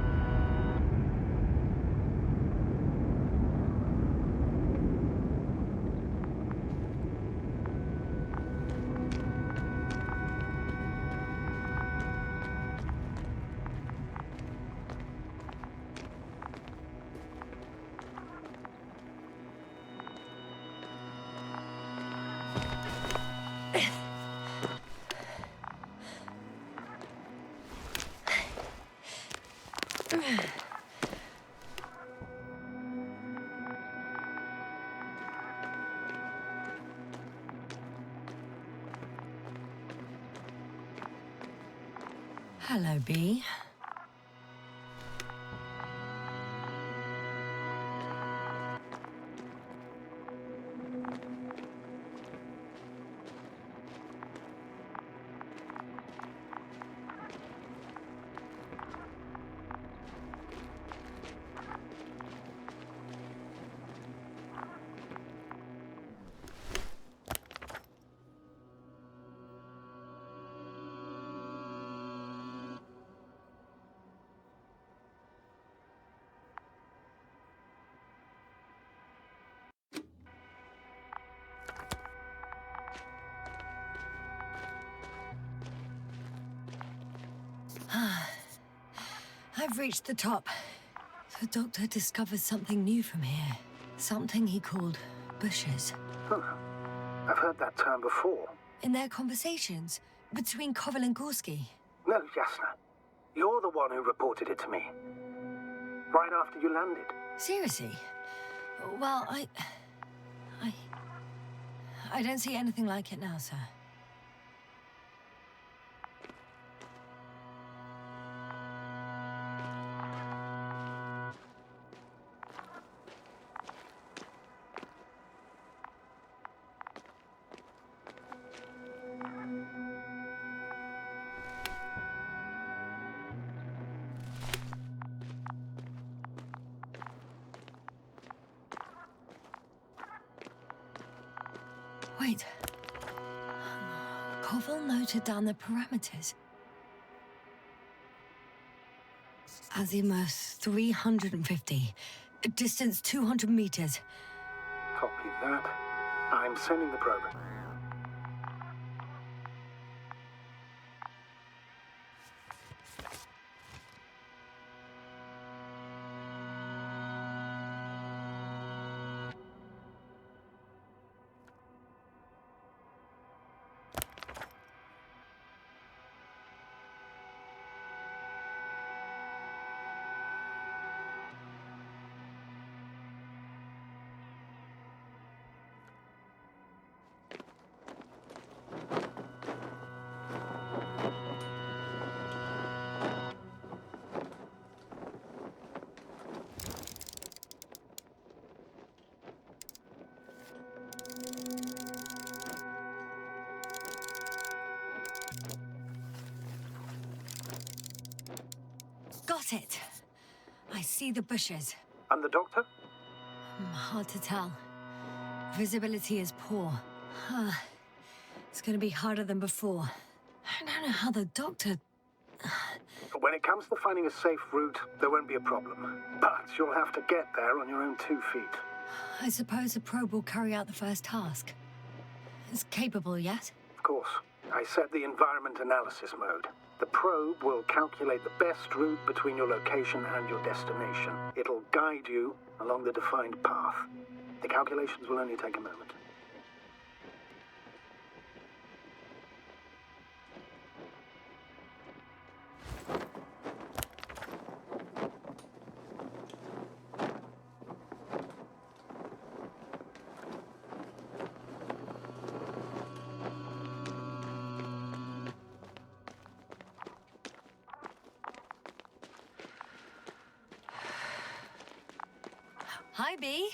Hello, B. I've reached the top. The doctor discovered something new from here. Something he called bushes. Huh. I've heard that term before. In their conversations between Koval and Gorski. No, Yasna. You're the one who reported it to me. Right after you landed. Seriously? Well, I don't see anything like it now, sir. Wait. Koval noted down the parameters. Azimuth 350. Distance 200 meters. Copy that. I'm sending the probe. Got it. I see the bushes. And the doctor? Hard to tell. Visibility is poor. It's gonna be harder than before. I don't know how the doctor... When it comes to finding a safe route, there won't be a problem. But you'll have to get there on your own 2 feet. I suppose the probe will carry out the first task. It's capable, yes? Of course. I set the environment analysis mode. The probe will calculate the best route between your location and your destination. It'll guide you along the defined path. The calculations will only take a moment. Hi, B.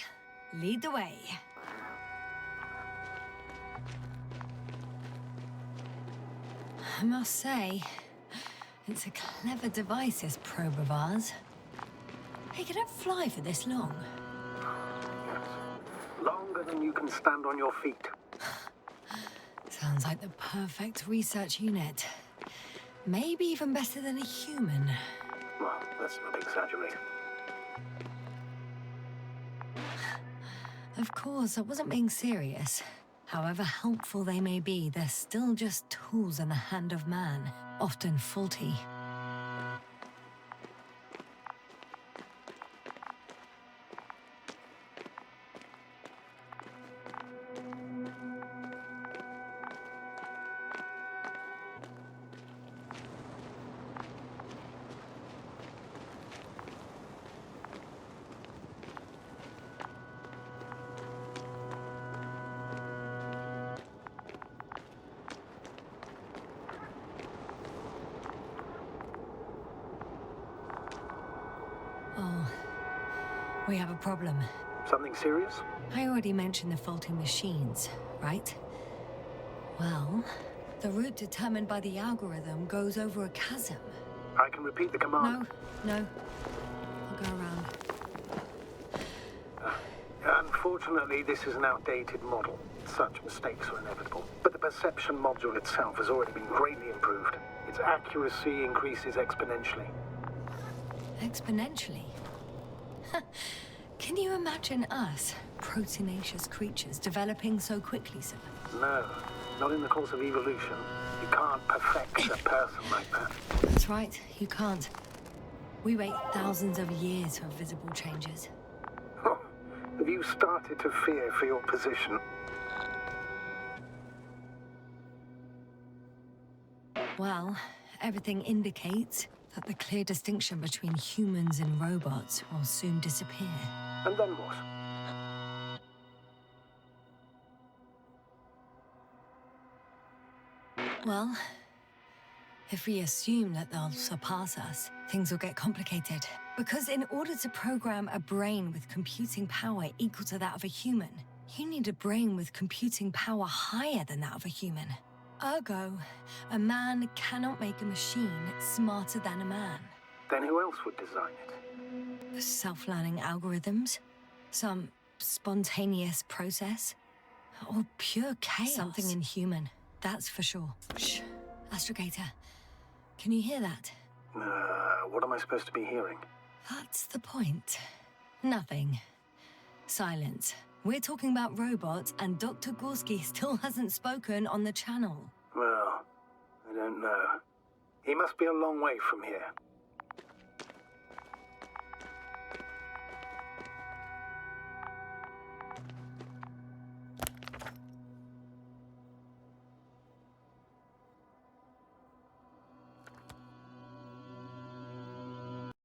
Lead the way. I must say, it's a clever device, this probe of ours. Hey, can it fly for this long? Yes. Longer than you can stand on your feet. Sounds like the perfect research unit. Maybe even better than a human. Well, let's not exaggerate. Of course, I wasn't being serious. However helpful they may be, they're still just tools in the hand of man, often faulty. Oh, we have a problem. Something serious? I already mentioned the faulty machines, right? Well, the route determined by the algorithm goes over a chasm. I can repeat the command. No. I'll go around. Unfortunately, this is an outdated model. Such mistakes are inevitable. But the perception module itself has already been greatly improved. Its accuracy increases exponentially. Exponentially? Can you imagine us, proteinaceous creatures, developing so quickly, sir? No, not in the course of evolution. You can't perfect a person like that. That's right, you can't. We wait thousands of years for visible changes. Oh, have you started to fear for your position? Well, everything indicates that the clear distinction between humans and robots will soon disappear. And then what? Well, if we assume that they'll surpass us, things will get complicated. Because in order to program a brain with computing power equal to that of a human, you need a brain with computing power higher than that of a human. Ergo, a man cannot make a machine smarter than a man. Then who else would design it? Self-learning algorithms? Some spontaneous process? Or pure chaos? Something inhuman, that's for sure. Shh, Astrogator, can you hear that? What am I supposed to be hearing? That's the point. Nothing. Silence. We're talking about robots, and Dr. Gorski still hasn't spoken on the channel. Well, I don't know. He must be a long way from here.